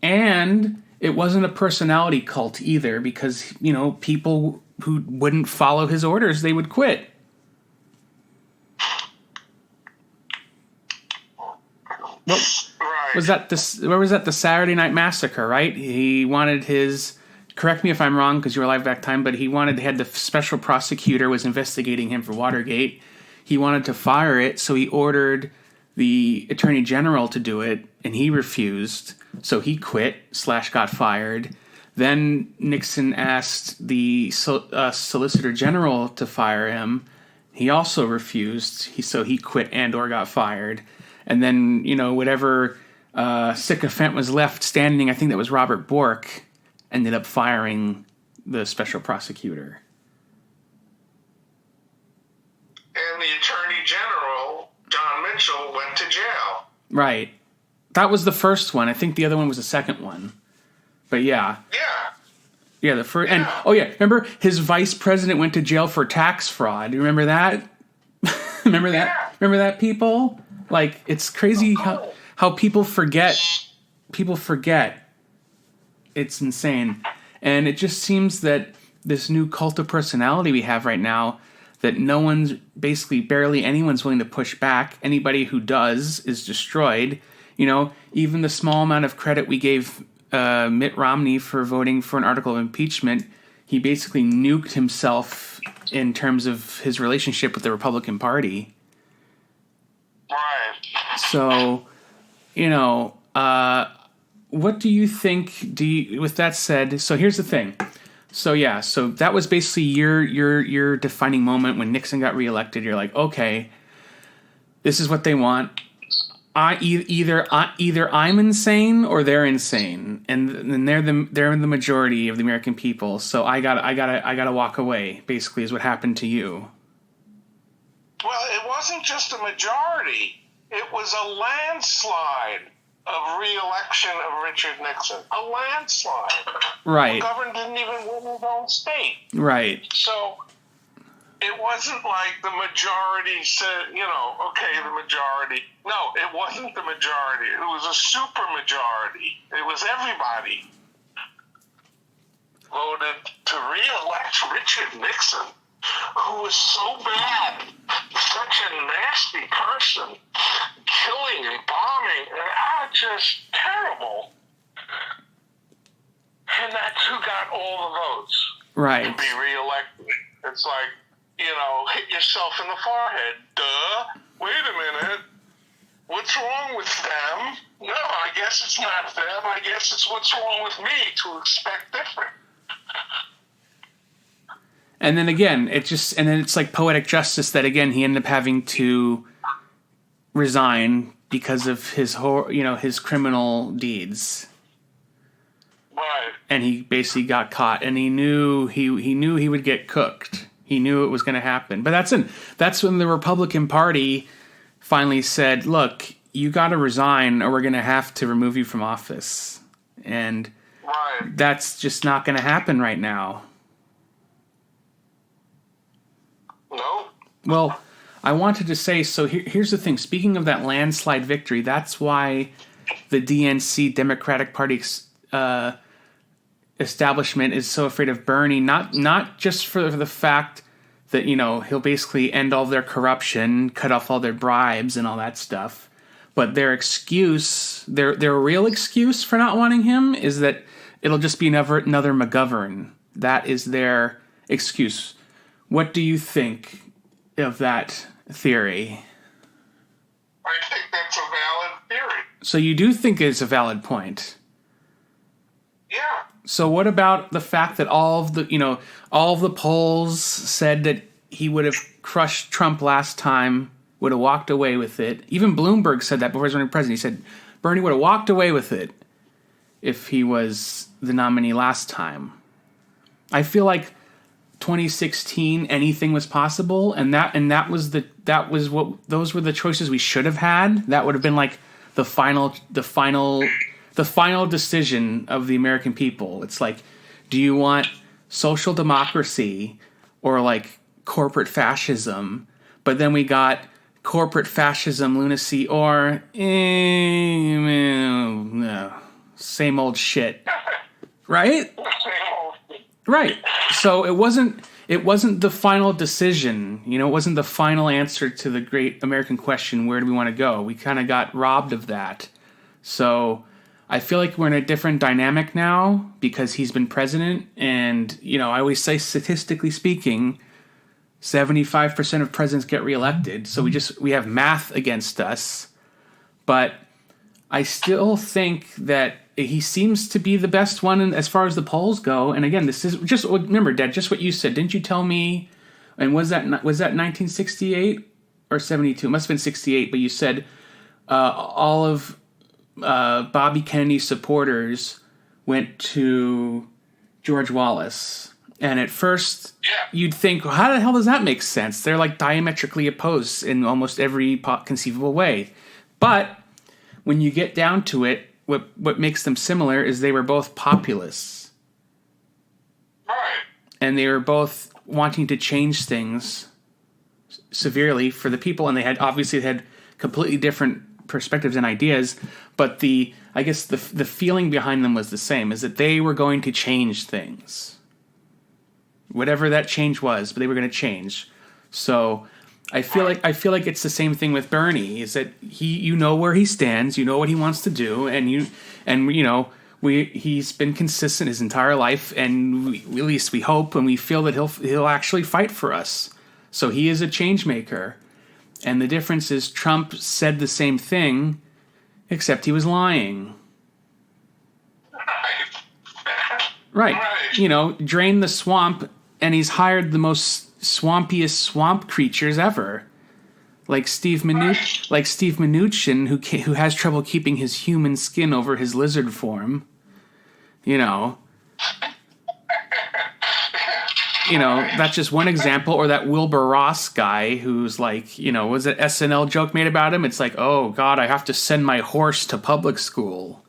And it wasn't a personality cult either, because, people who wouldn't follow his orders, they would quit. Well, right. Where was that? The Saturday Night Massacre, right? He wanted his, correct me if I'm wrong because you were alive back time, but he had the special prosecutor was investigating him for Watergate. He wanted to fire it, so he ordered the attorney general to do it, and he refused. So he quit / got fired. Then Nixon asked the solicitor general to fire him. He also refused. So he quit and or got fired. And then, whatever sycophant was left standing, I think that was Robert Bork, ended up firing the special prosecutor. And the Attorney General, John Mitchell, went to jail. Right. That was the first one. I think the other one was the second one. But yeah. Yeah. Yeah, the first. Yeah. And, remember his vice president went to jail for tax fraud. You remember that? Remember that? Yeah. Remember that, people? Like, it's crazy how people forget. People forget. It's insane. And it just seems that this new cult of personality we have right now, that barely anyone's willing to push back. Anybody who does is destroyed. Even the small amount of credit we gave Mitt Romney for voting for an article of impeachment, he basically nuked himself in terms of his relationship with the Republican Party. Right. So, what do you think? With that said, so here's the thing. So that was basically your defining moment when Nixon got reelected. You're like, okay, this is what they want. Either I'm insane or they're insane, and they're the majority of the American people. So I gotta walk away. Basically, is what happened to you. Well, it wasn't just a majority; it was a landslide of re-election of Richard Nixon. A landslide. Right. The governor didn't even win his own state. Right. So it wasn't like the majority said, okay, the majority. No, it wasn't the majority. It was a super majority. It was everybody voted to re-elect Richard Nixon, who was so bad, such a nasty person, killing and bombing, and just terrible. And that's who got all the votes. Right. To be re-elected. It's like, hit yourself in the forehead. Duh. Wait a minute. What's wrong with them? No, I guess it's not them. I guess it's what's wrong with me to expect different. And then again, it's like poetic justice that again he ended up having to resign because of his criminal deeds. Right. And he basically got caught, and he knew he would get cooked. He knew it was going to happen. But that's when the Republican Party finally said, "Look, you got to resign, or we're going to have to remove you from office." And that's just not going to happen right now. No. Well, I wanted to say, so here's the thing. Speaking of that landslide victory, that's why the DNC, Democratic Party establishment, is so afraid of Bernie. Not just for the fact that, he'll basically end all their corruption, cut off all their bribes and all that stuff. But their excuse, their real excuse for not wanting him is that it'll just be another McGovern. That is their excuse. What do you think of that theory? I think that's a valid theory. So you do think it's a valid point? Yeah. So what about the fact that all of the polls said that he would have crushed Trump last time, would have walked away with it? Even Bloomberg said that before he was running president. He said Bernie would have walked away with it if he was the nominee last time. I feel like 2016 anything was possible, and those were the choices we should have had. That would have been like the final decision of the American people. It's like, do you want social democracy or like corporate fascism? But then we got corporate fascism, lunacy, or no, same old shit, right? Right. So it wasn't the final decision. It wasn't the final answer to the great American question, where do we want to go? We kind of got robbed of that. So I feel like we're in a different dynamic now because he's been president. And, I always say, statistically speaking, 75% of presidents get reelected. So we have math against us. But I still think that he seems to be the best one as far as the polls go. And again, this is just, remember, Dad, just what you said. Didn't you tell me, and was that 1968 or 72? It must have been 68, but you said all of Bobby Kennedy's supporters went to George Wallace. And at first, you'd think, well, how the hell does that make sense? They're like diametrically opposed in almost every conceivable way. But when you get down to it, what makes them similar is they were both populists. Right. And they were both wanting to change things severely for the people, and they had completely different perspectives and ideas, but the feeling behind them was the same, is that they were going to change things. Whatever that change was, but they were going to change. So I feel like it's the same thing with Bernie, is that where he stands, what he wants to do, and he's been consistent his entire life, and at least we hope and we feel that he'll actually fight for us. So he is a change maker. And the difference is Trump said the same thing, except he was lying. Right. Drain the swamp, and he's hired the most swampiest swamp creatures ever. Like Steve Mnuchin, who has trouble keeping his human skin over his lizard form. That's just one example. Or that Wilbur Ross guy who's like, was an SNL joke made about him? It's like, oh, God, I have to send my horse to public school.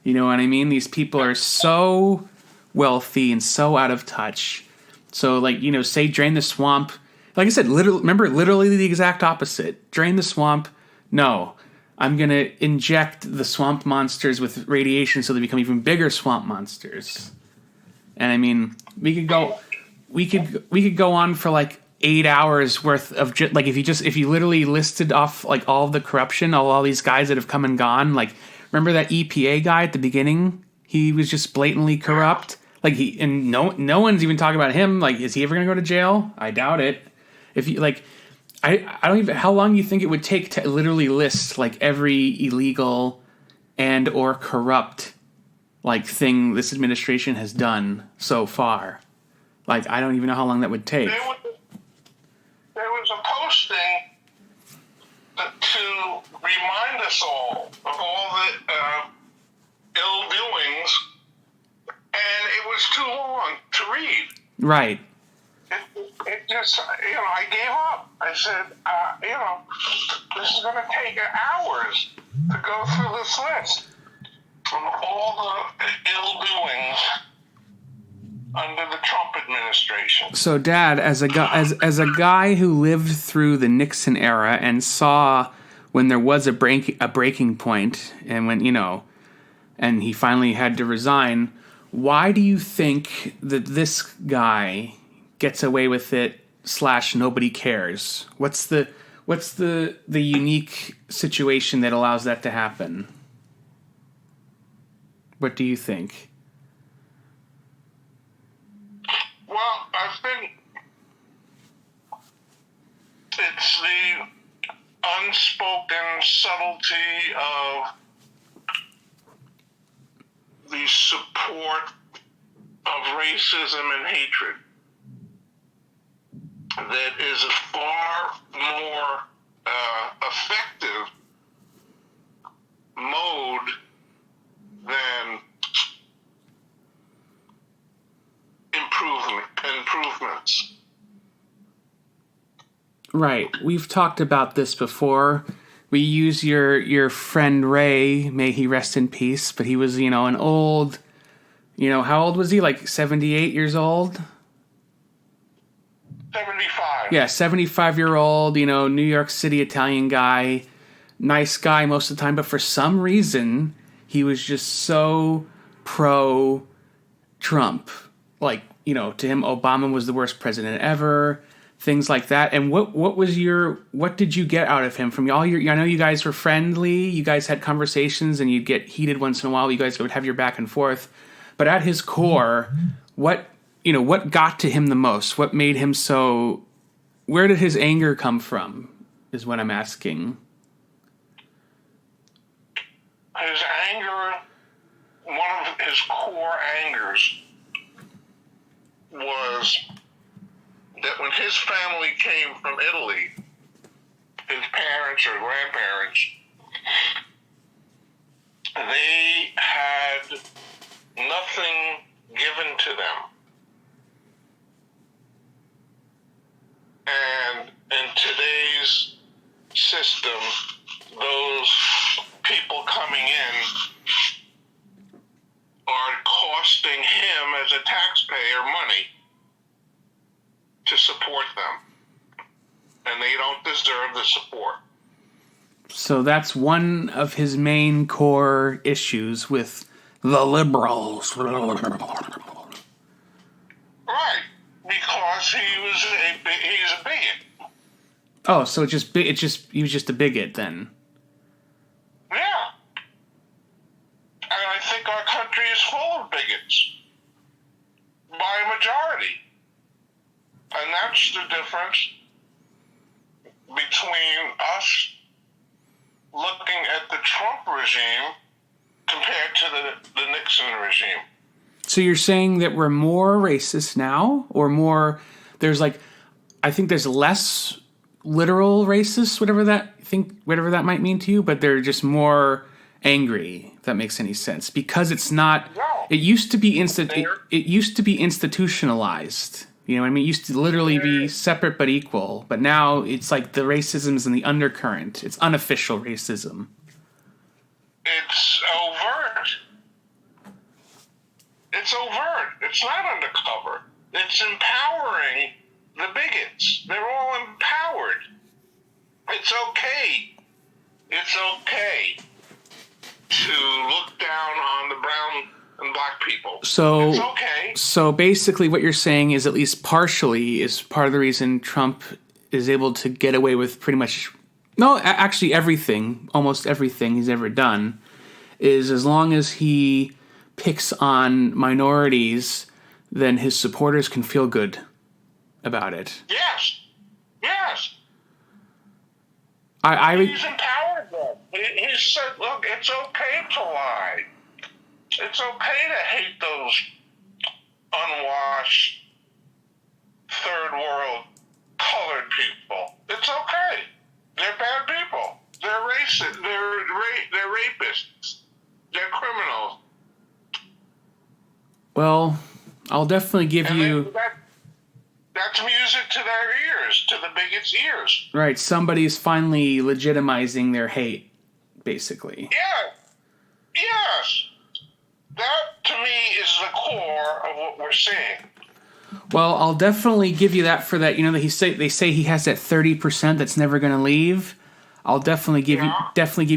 You know what I mean? These people are so wealthy and so out of touch. So, say drain the swamp. Like I said, literally the exact opposite. Drain the swamp. No. I'm going to inject the swamp monsters with radiation so they become even bigger swamp monsters. And I mean, we could go on for like 8 hours worth of if you literally listed off like all of the corruption, all these guys that have come and gone. Like, remember that EPA guy at the beginning? He was just blatantly corrupt. No one's even talking about him. Like, is he ever going to go to jail? I doubt it. If you I don't even. How long do you think it would take to literally list like every illegal and or corrupt thing this administration has done so far? Like, I don't even know how long that would take. There was a posting to remind us all of all the ill doings, and it was too long to read. Right. It just, I gave up. I said, this is going to take hours to go through this list from all the ill doings under the Trump administration. So, Dad, as a guy who lived through the Nixon era and saw when there was a breaking point, and when and he finally had to resign, why do you think that this guy gets away with it / nobody cares? What's the unique situation that allows that to happen? What do you think? Well, I think it's the unspoken subtlety of the support of racism and hatred that is a far more effective mode than improvements. Right. We've talked about this before. We use your friend Ray, may he rest in peace, but he was, an old, how old was he? Like 78 years old? 75. Yeah, 75-year-old, New York City Italian guy. Nice guy most of the time, but for some reason, he was just so pro-Trump. To him, Obama was the worst president ever. Things like that. And what did you get out of him from all your? I know you guys were friendly. You guys had conversations, and you'd get heated once in a while. You guys would have your back and forth. But at his core, what got to him the most? What made him so? Where did his anger come from? Is what I'm asking. His anger, one of his core angers, was that when his family came from Italy, his parents or grandparents, they had nothing given to them. And in today's system, those people coming in are costing him as a taxpayer money to support them. And they don't deserve the support. So that's one of his main core issues with the liberals. Right. Because he's a bigot. Oh, so he was just a bigot then. Yeah. And I think our country is minorities by a majority. And that's the difference between us looking at the Trump regime compared to the Nixon regime. So you're saying that we're more racist now, or more? I think there's less literal racists, whatever that might mean to you, but they're just more angry. If that makes any sense, because it's not. No. It used to be it used to be institutionalized. You know what I mean? It used to literally be separate but equal, but now it's like the racism's in the undercurrent. It's unofficial racism. It's overt. It's overt. It's not undercover. It's empowering the bigots. They're all empowered. It's okay. It's okay to look down on the brown and black people. So it's okay. So basically what you're saying is, at least partially, is part of the reason Trump is able to get away with pretty much, actually everything, almost everything he's ever done, is as long as he picks on minorities, then his supporters can feel good about it. Yes. He's empowered them. He said, look, it's okay to lie. It's okay to hate those unwashed, third world, colored people. It's okay. They're bad people. They're racist. They're rapists. They're criminals. Well, I'll definitely give you... That's music to their ears, to the bigots' ears. Right, somebody's finally legitimizing their hate, basically. Yeah. Yes. That, to me, is the core of what we're seeing. Well, I'll definitely give you that for that. You know, they say he has that 30% that's never going to leave. I'll definitely give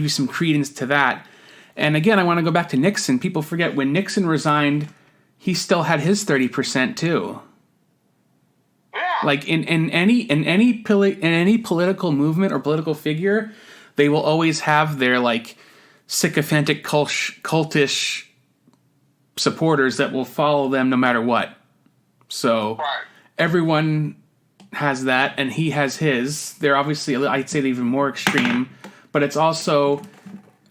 you some credence to that. And again, I want to go back to Nixon. People forget when Nixon resigned, he still had his 30% too. Yeah. Like in any political movement or political figure, they will always have their like sycophantic cultish supporters that will follow them no matter what. So everyone has that, and he has his. They're obviously, I'd say, even more extreme, but it's also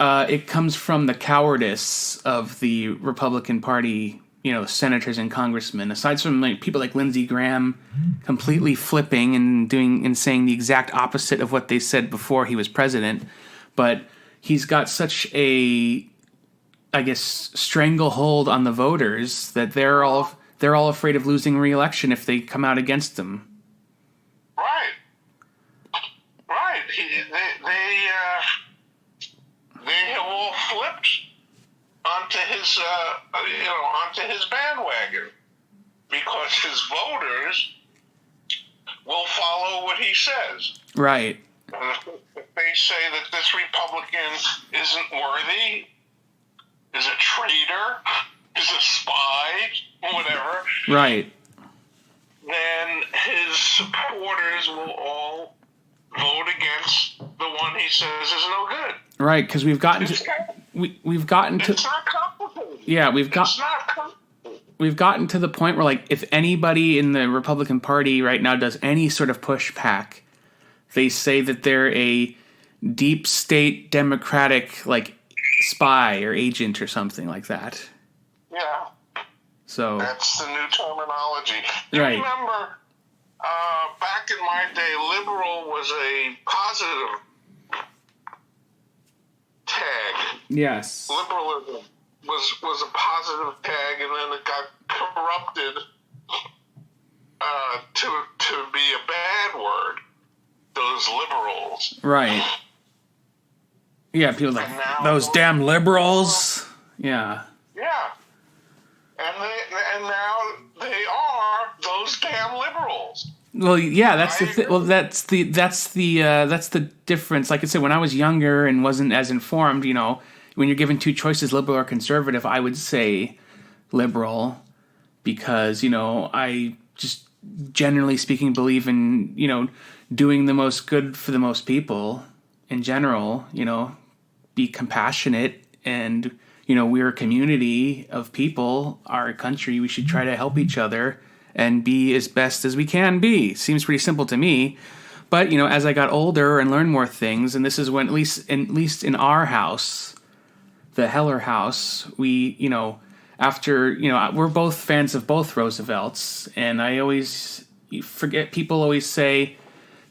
it comes from the cowardice of the Republican Party, senators and congressmen. Aside from like people like Lindsey Graham completely flipping and saying the exact opposite of what they said before he was president, but he's got such a, I guess, stranglehold on the voters that they're all afraid of losing re-election if they come out against him. Right. They have all flipped onto his bandwagon because his voters will follow what he says. Right. And if they say that this Republican isn't worthy, is a traitor, is a spy, whatever. Right. Then his supporters will all vote against the one he says is no good. Right, because we've gotten It's to not complicated. Yeah, It's not complicated. we've gotten to the point where, like, if anybody in the Republican Party right now does any sort of pushback, they say that they're a deep state Democratic, like, spy or agent or something like that. Yeah. So That's the new terminology. You Right. remember back in my day, liberal was a positive tag. yes. Liberalism was a positive tag, and then it got corrupted to be a bad word. Those liberals. Right. Yeah, people like those damn liberals. Yeah. Yeah. And now they are those damn liberals. Well, yeah, that's that's the difference. Like I said, when I was younger and wasn't as informed, when you're given two choices, liberal or conservative, I would say liberal because, I just generally speaking believe in, doing the most good for the most people in general, be compassionate and we're a community of people, our country, we should try to help each other and be as best as we can be. Seems pretty simple to me. But, as I got older and learned more things, and this is when, at least in our house, the Heller house, we, after, we're both fans of both Roosevelts, and I always forget, people always say,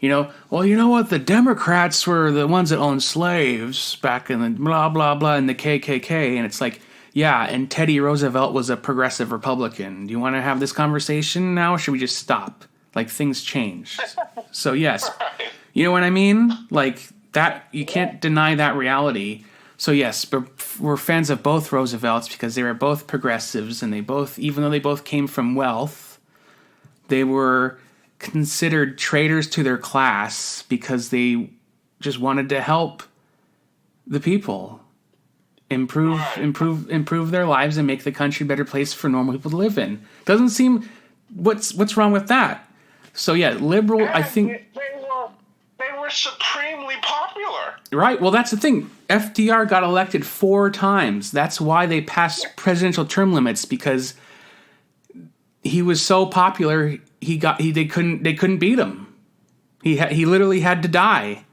well, you know what, the Democrats were the ones that owned slaves back in the blah, blah, blah, in the KKK, and it's like, yeah, and Teddy Roosevelt was a progressive Republican. Do you want to have this conversation now, or should we just stop? Like, things changed. So, yes. You know what I mean? Like, that, you can't deny that reality. So, yes, we're fans of both Roosevelts because they were both progressives, and they both, even though they both came from wealth, they were considered traitors to their class because they just wanted to help the people improve their lives and make the country a better place for normal people to live in. Doesn't seem what's wrong with that? So yeah, liberal. And I think they were supremely popular. Right. Well, that's the thing. FDR got elected 4 times. That's why they passed presidential term limits, because he was so popular. They couldn't beat him. He literally had to die.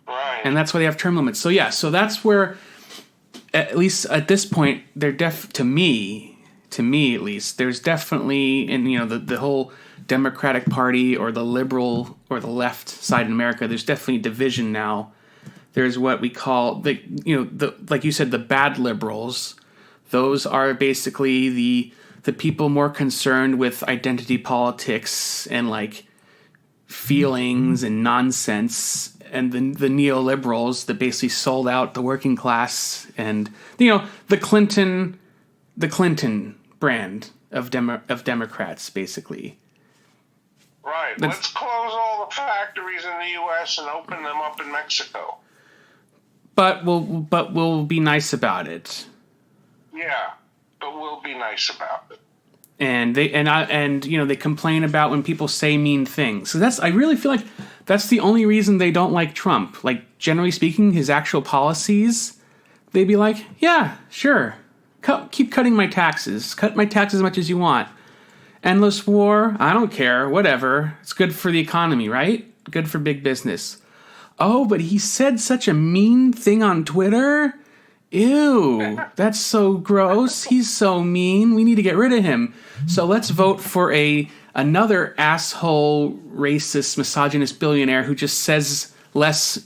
Right. And that's why they have term limits. So yeah, so that's where, at least at this point, they're to me at least, there's definitely, in the whole Democratic Party or the liberal or the left side in America, there's definitely division now. There's what we call like you said, the bad liberals. Those are basically the people more concerned with identity politics and like feelings and nonsense, and the neoliberals that basically sold out the working class, and the Clinton brand of Democrats, basically. Right. Let's close all the factories in the U.S. and open them up in Mexico. But we'll be nice about it. Yeah, but we'll be nice about it. And they complain about when people say mean things. So I really feel like that's the only reason they don't like Trump. Like, generally speaking, his actual policies, they'd be like, yeah, sure, keep cutting my taxes. Cut my taxes as much as you want. Endless war, I don't care, whatever. It's good for the economy, right? Good for big business. Oh, but he said such a mean thing on Twitter. Ew, that's so gross. He's so mean. We need to get rid of him. So let's vote for another asshole, racist, misogynist billionaire who just says less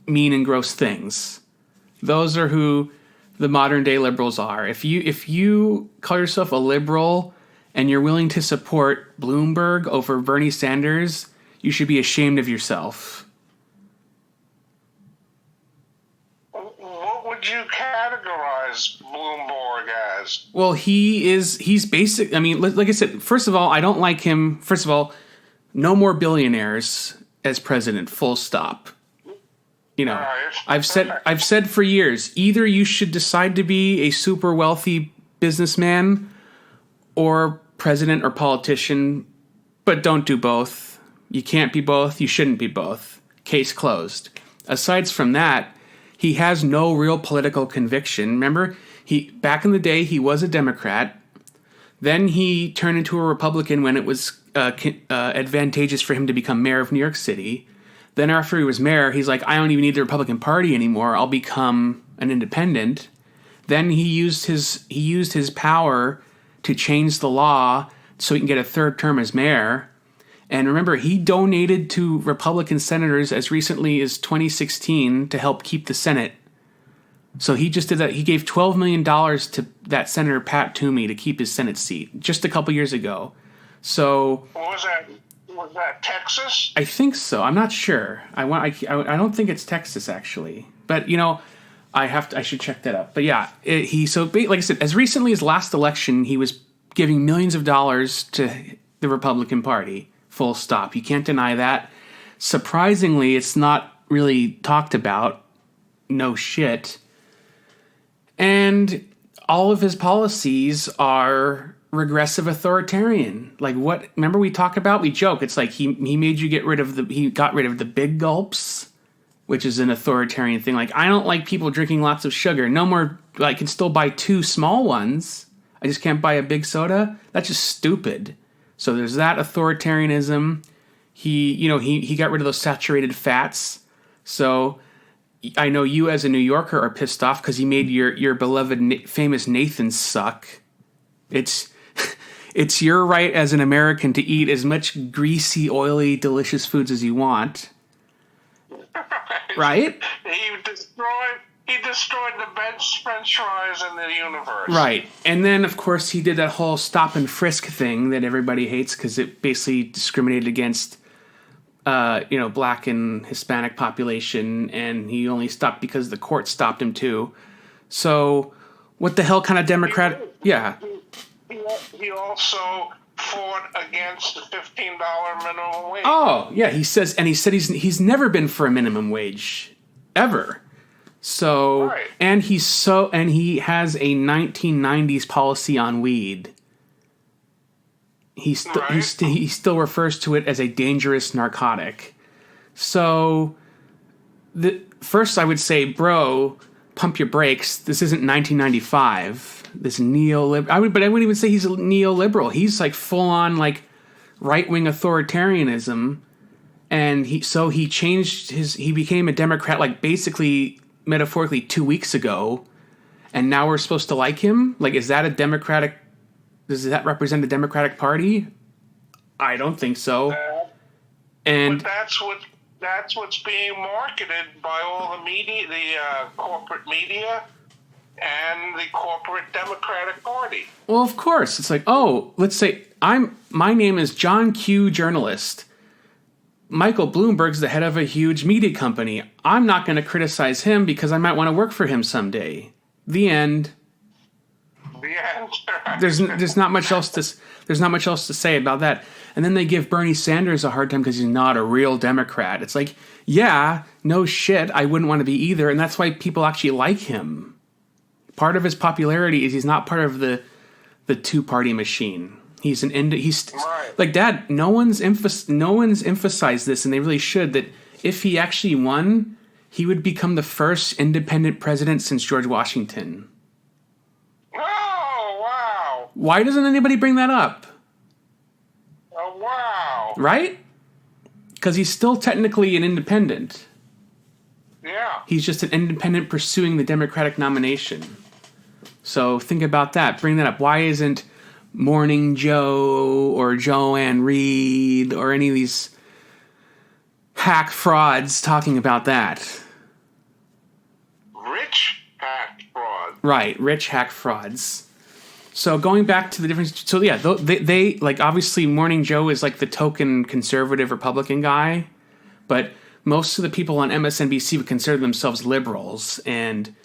mean and gross things. Those are who the modern day liberals are. If you call yourself a liberal and you're willing to support Bloomberg over Bernie Sanders, you should be ashamed of yourself. What would you categorize Bloomberg as? Well, he's basic. I mean, like I said, first of all, I don't like him. First of all, no more billionaires as president, full stop. Right. I've said for years, either you should decide to be a super wealthy businessman or president or politician, but don't do both. You can't be both. You shouldn't be both. Case closed. Aside from that, he has no real political conviction. Remember, back in the day, he was a Democrat. Then he turned into a Republican when it was advantageous for him to become mayor of New York City. Then after he was mayor, he's like, I don't even need the Republican Party anymore. I'll become an independent. Then he used his power to change the law so he can get a third term as mayor. And remember, he donated to Republican senators as recently as 2016 to help keep the Senate. So he just did that. He gave $12 million to that Senator Pat Toomey to keep his Senate seat just a couple years ago. So was that Texas? I think so. I'm not sure. I don't think it's Texas actually. But I should check that up. But yeah, like I said, as recently as last election, he was giving millions of dollars to the Republican Party. Full stop. You can't deny that. Surprisingly, it's not really talked about. No shit. And all of his policies are regressive authoritarian. Like what? Remember we joke. It's like he got rid of the big gulps which is an authoritarian thing. Like, I don't like people drinking lots of sugar. No more, I can still buy 2 small ones. I just can't buy a big soda. That's just stupid. So there's that authoritarianism. He got rid of those saturated fats. So I know you as a New Yorker are pissed off because he made your beloved famous Nathan suck. It's your right as an American to eat as much greasy, oily, delicious foods as you want. Right? He destroyed the best French fries in the universe. Right. And then, of course, he did that whole stop and frisk thing that everybody hates because it basically discriminated against, black and Hispanic population, and he only stopped because the court stopped him too. So, what the hell kind of Democrat? Yeah. He also fought against the $15 minimum wage. Oh, yeah. He said he's never been for a minimum wage ever. So, right. and he has a 1990s policy on weed. He still refers to it as a dangerous narcotic. So, first I would say, bro, pump your brakes. This isn't 1995. This neoliberal. But I wouldn't even say he's a neoliberal. He's like full on like right-wing authoritarianism, and he changed he became a Democrat like basically metaphorically 2 weeks ago, and now we're supposed to like him? Like, is that a Democratic? Does that represent the Democratic Party? I don't think so. But that's what's being marketed by all the media, the corporate media, and the corporate Democratic Party. Well, of course, it's like, oh, let's say my name is John Q. Journalist. Michael Bloomberg's the head of a huge media company. I'm not going to criticize him because I might want to work for him someday. The end. The end. There's not much else to say about that. And then they give Bernie Sanders a hard time because he's not a real Democrat. It's like, yeah, no shit, I wouldn't want to be either, and that's why people actually like him. Part of his popularity is he's not part of the two-party machine. He's right. Like, Dad, no one's emphasized this, and they really should, that if he actually won, he would become the first independent president since George Washington. Oh, wow. Why doesn't anybody bring that up? Oh, wow. Right? Because he's still technically an independent. Yeah. He's just an independent pursuing the Democratic nomination. So think about that. Bring that up. Why isn't Morning Joe or Joanne Reed or any of these hack frauds talking about that? Rich hack fraud. Right, rich hack frauds. So going back to the difference, so yeah, they like, obviously Morning Joe is like the token conservative Republican guy, but most of the people on MSNBC would consider themselves liberals, and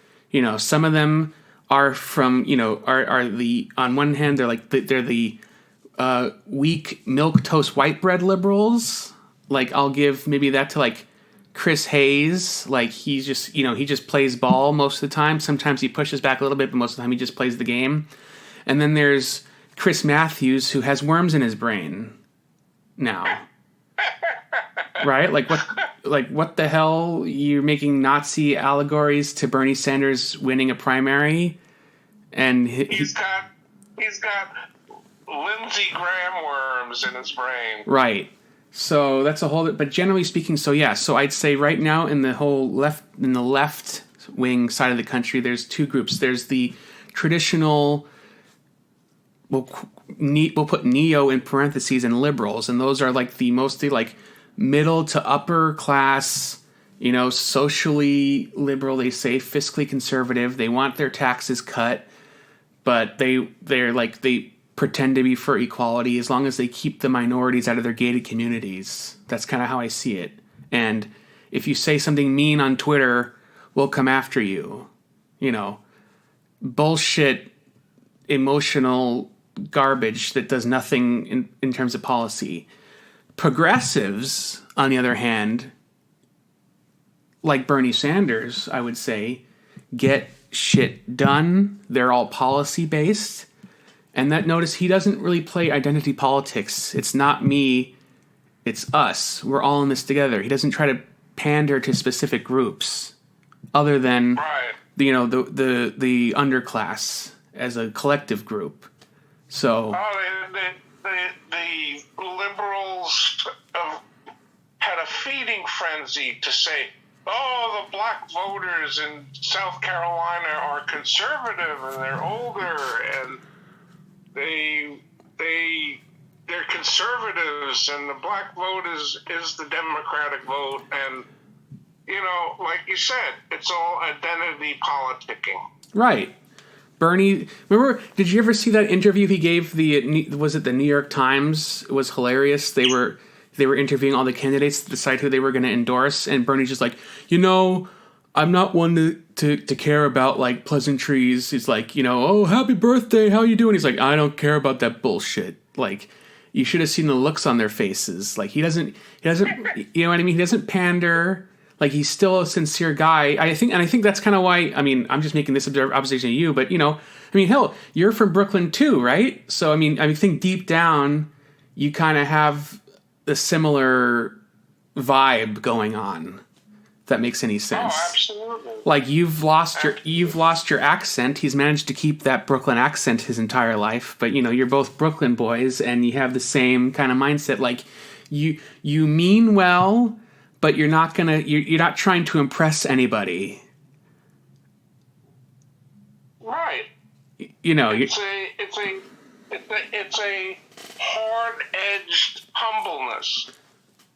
some of them are from are the, on one hand they're the weak milk toast white bread liberals. Like, I'll give maybe that to like Chris Hayes. Like, he's just he just plays ball most of the time. Sometimes he pushes back a little bit, but most of the time he just plays the game. And then there's Chris Matthews, who has worms in his brain now. Right? What the hell? You're making Nazi allegories to Bernie Sanders winning a primary, and he's got Lindsey Graham worms in his brain. Right. So that's a whole. But generally speaking, so yeah. So I'd say right now in the left wing side of the country, there's two groups. There's the traditional. We'll put neo in parentheses and liberals, and those are like the mostly like middle to upper class, socially liberal. They say fiscally conservative. They want their taxes cut, but they pretend to be for equality as long as they keep the minorities out of their gated communities. That's kind of how I see it. And if you say something mean on Twitter, we'll come after you. Bullshit, emotional garbage that does nothing in terms of policy. Progressives, on the other hand, like Bernie Sanders, I would say, get shit done. They're all policy-based. And that, notice, he doesn't really play identity politics. It's not me, it's us. We're all in this together. He doesn't try to pander to specific groups other than Right. the underclass as a collective group. So the liberals had a feeding frenzy to say, oh, the black voters in South Carolina are conservative and they're older and they're conservatives and the black vote is the Democratic vote, and like you said, it's all identity politicking. Right. Bernie, remember, did you ever see that interview he gave was it the New York Times? It was hilarious. They were interviewing all the candidates to decide who they were going to endorse, and Bernie's just like, I'm not one to care about like pleasantries. He's like, oh, happy birthday, how you doing? He's like, I don't care about that bullshit. Like, you should have seen the looks on their faces. Like, he doesn't, you know what I mean? He doesn't pander. Like, he's still a sincere guy. I think that's kind of why, I'm just making this observation to you, but, hell, you're from Brooklyn too, right? So, I think deep down, you kind of have a similar vibe going on, if that makes any sense. Oh, absolutely. Like, you've lost your accent. He's managed to keep that Brooklyn accent his entire life, but, you're both Brooklyn boys, and you have the same kind of mindset. Like, you mean well, but you're not trying to impress anybody. Right. It's a hard-edged humbleness.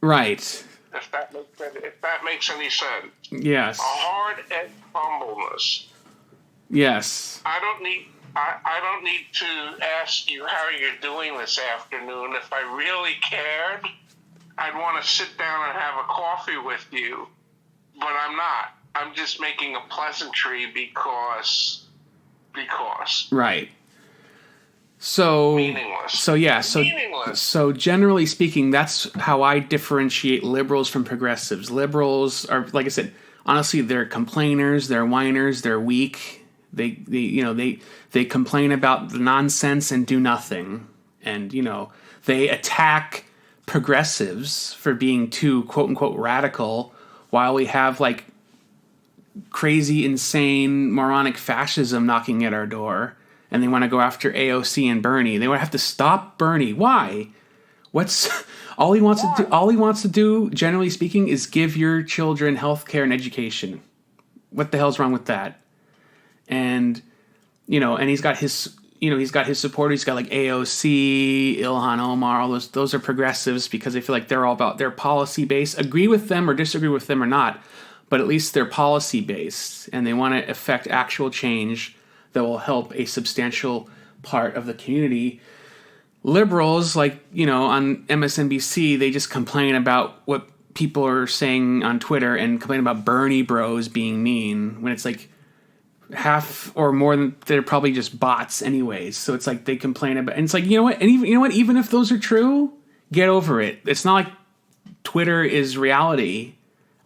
Right. If that makes any sense. Yes. A hard-edged humbleness. Yes. I don't need to ask you how you're doing this afternoon. If I really cared, I'd want to sit down and have a coffee with you, but I'm not. I'm just making a pleasantry because. Right. So meaningless. So yeah. Meaningless. So generally speaking, that's how I differentiate liberals from progressives. Liberals are, like I said, honestly, they're complainers, they're whiners, they're weak. They complain about the nonsense and do nothing, and they attack progressives for being too quote unquote radical, while we have like crazy, insane, moronic fascism knocking at our door, and they want to go after AOC and Bernie. They want to have to stop Bernie. Why? All he wants to do, generally speaking, is give your children health care and education. What the hell's wrong with that? And and he's got his supporters. He's got like AOC, Ilhan Omar, all those are progressives because they feel like they're all about their policy base. Agree with them or disagree with them or not, but at least they're policy based, and they want to affect actual change that will help a substantial part of the community. Liberals, like, on MSNBC, they just complain about what people are saying on Twitter and complain about Bernie bros being mean, when it's like half or more than they're probably just bots anyways. So it's like they complain about, and it's like, even if those are true, get over it. It's not like Twitter is reality.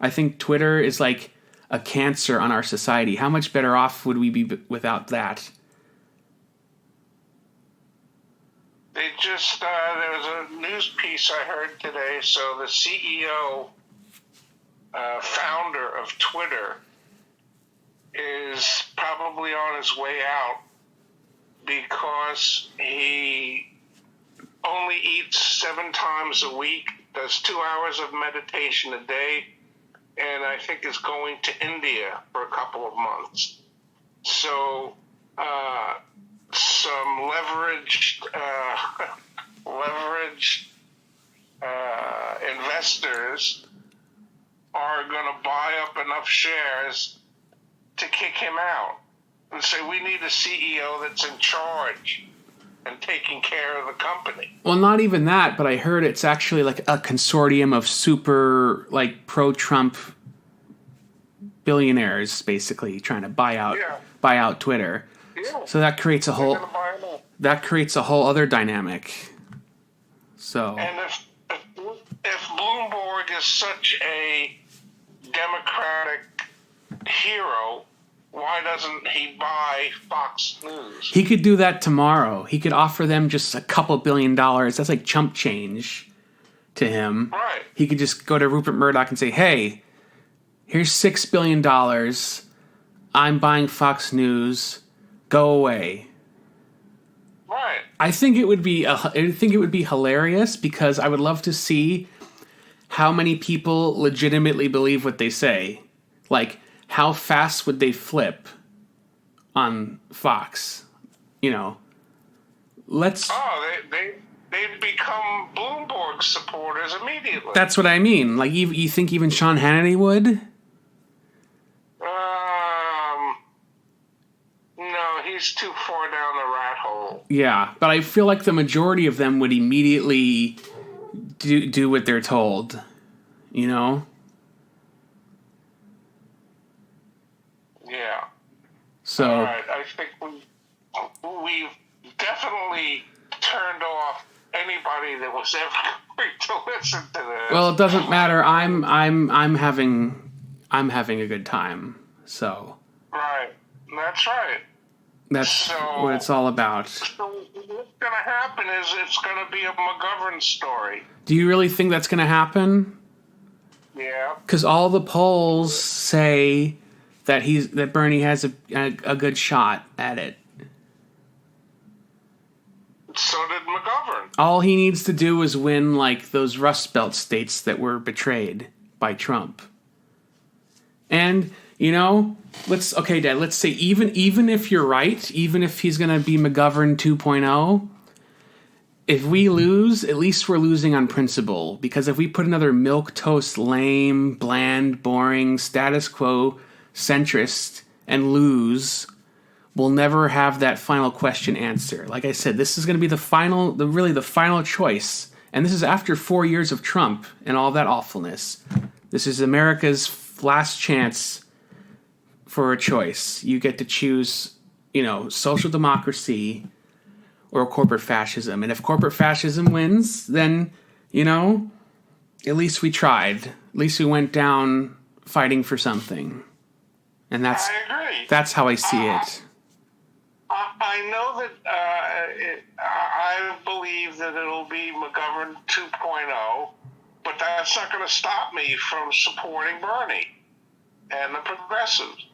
I think Twitter is like a cancer on our society. How much better off would we be without that? They just, there was a news piece I heard today. So the CEO, founder of Twitter, is probably on his way out because he only eats 7 times a week, does 2 hours of meditation a day, and I think is going to India for a couple of months. So some leveraged investors are going to buy up enough shares to kick him out and say, we need a CEO that's in charge and taking care of the company. Well, not even that, but I heard it's actually like a consortium of super, like, pro-Trump billionaires, basically trying to buy out Twitter. Yeah. So that creates a whole other dynamic. So. And if Bloomberg is such a Democratic hero, why doesn't he buy Fox News? He could do that tomorrow. He could offer them just a couple $1 billion. That's like chump change to him. Right. He could just go to Rupert Murdoch and say, hey, Here's $6 billion. I'm buying Fox News. Go away. Right. I think it would be hilarious because I would love to see how many people legitimately believe what they say. Like, how fast would they flip on Fox? You know, let's. Oh, they'd become Bloomberg supporters immediately. That's what I mean. Like, you think even Sean Hannity would? No, he's too far down the rat hole. Yeah, but I feel like the majority of them would immediately do what they're told. You know? Yeah. So. All right, I think we've definitely turned off anybody that was ever going to listen to this. Well, it doesn't matter. I'm having a good time. So. Right. That's right. That's what it's all about. So what's going to happen is it's going to be a McGovern story. Do you really think that's going to happen? Yeah. Because all the polls say that Bernie has a good shot at it. So did McGovern. All he needs to do is win like those Rust Belt states that were betrayed by Trump. And you know, Dad, let's say even if you're right, even if he's going to be McGovern 2.0, if we lose, at least we're losing on principle. Because if we put another milquetoast, lame, bland, boring, status quo centrist and lose, we'll never have that final question answer. Like I said, this is going to be the final choice. And this is after 4 years of Trump and all that awfulness. This is America's last chance for a choice. You get to choose, social democracy or corporate fascism. And if corporate fascism wins, then, at least we tried. At least we went down fighting for something. And I agree. That's how I see it. I know that I believe that it'll be McGovern 2.0, but that's not going to stop me from supporting Bernie and the progressives.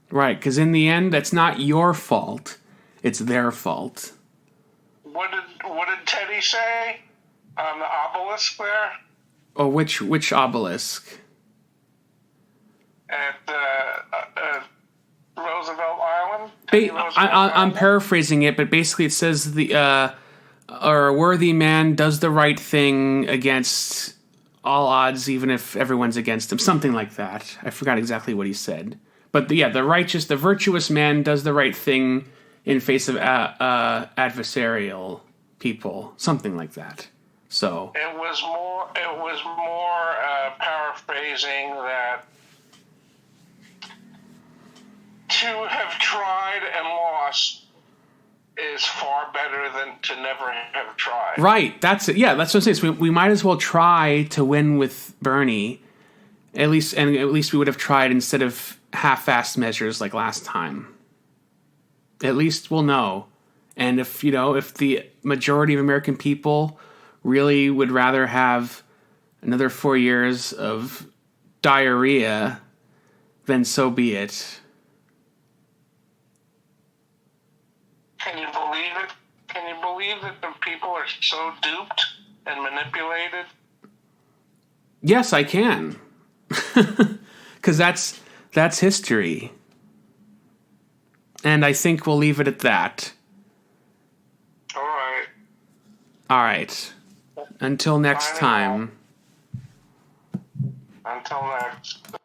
Right, because in the end, that's not your fault. It's their fault. What did Teddy say on the obelisk there? Oh, which obelisk? At Roosevelt Island? I'm paraphrasing it, but basically it says a worthy man does the right thing against all odds, even if everyone's against him. Something like that. I forgot exactly what he said. But the virtuous man does the right thing in face of adversarial people. Something like that. So it was more paraphrasing that to have tried and lost is far better than to never have tried. Right, that's it. Yeah, that's what I'm saying. So we might as well try to win with Bernie. At least we would have tried instead of half-assed measures like last time. At least we'll know. And if the majority of American people really would rather have another 4 years of diarrhea, then so be it. Can you believe it? Can you believe that the people are so duped and manipulated? Yes, I can. Because that's history. And I think we'll leave it at that. All right. All right. Until next time. Until next.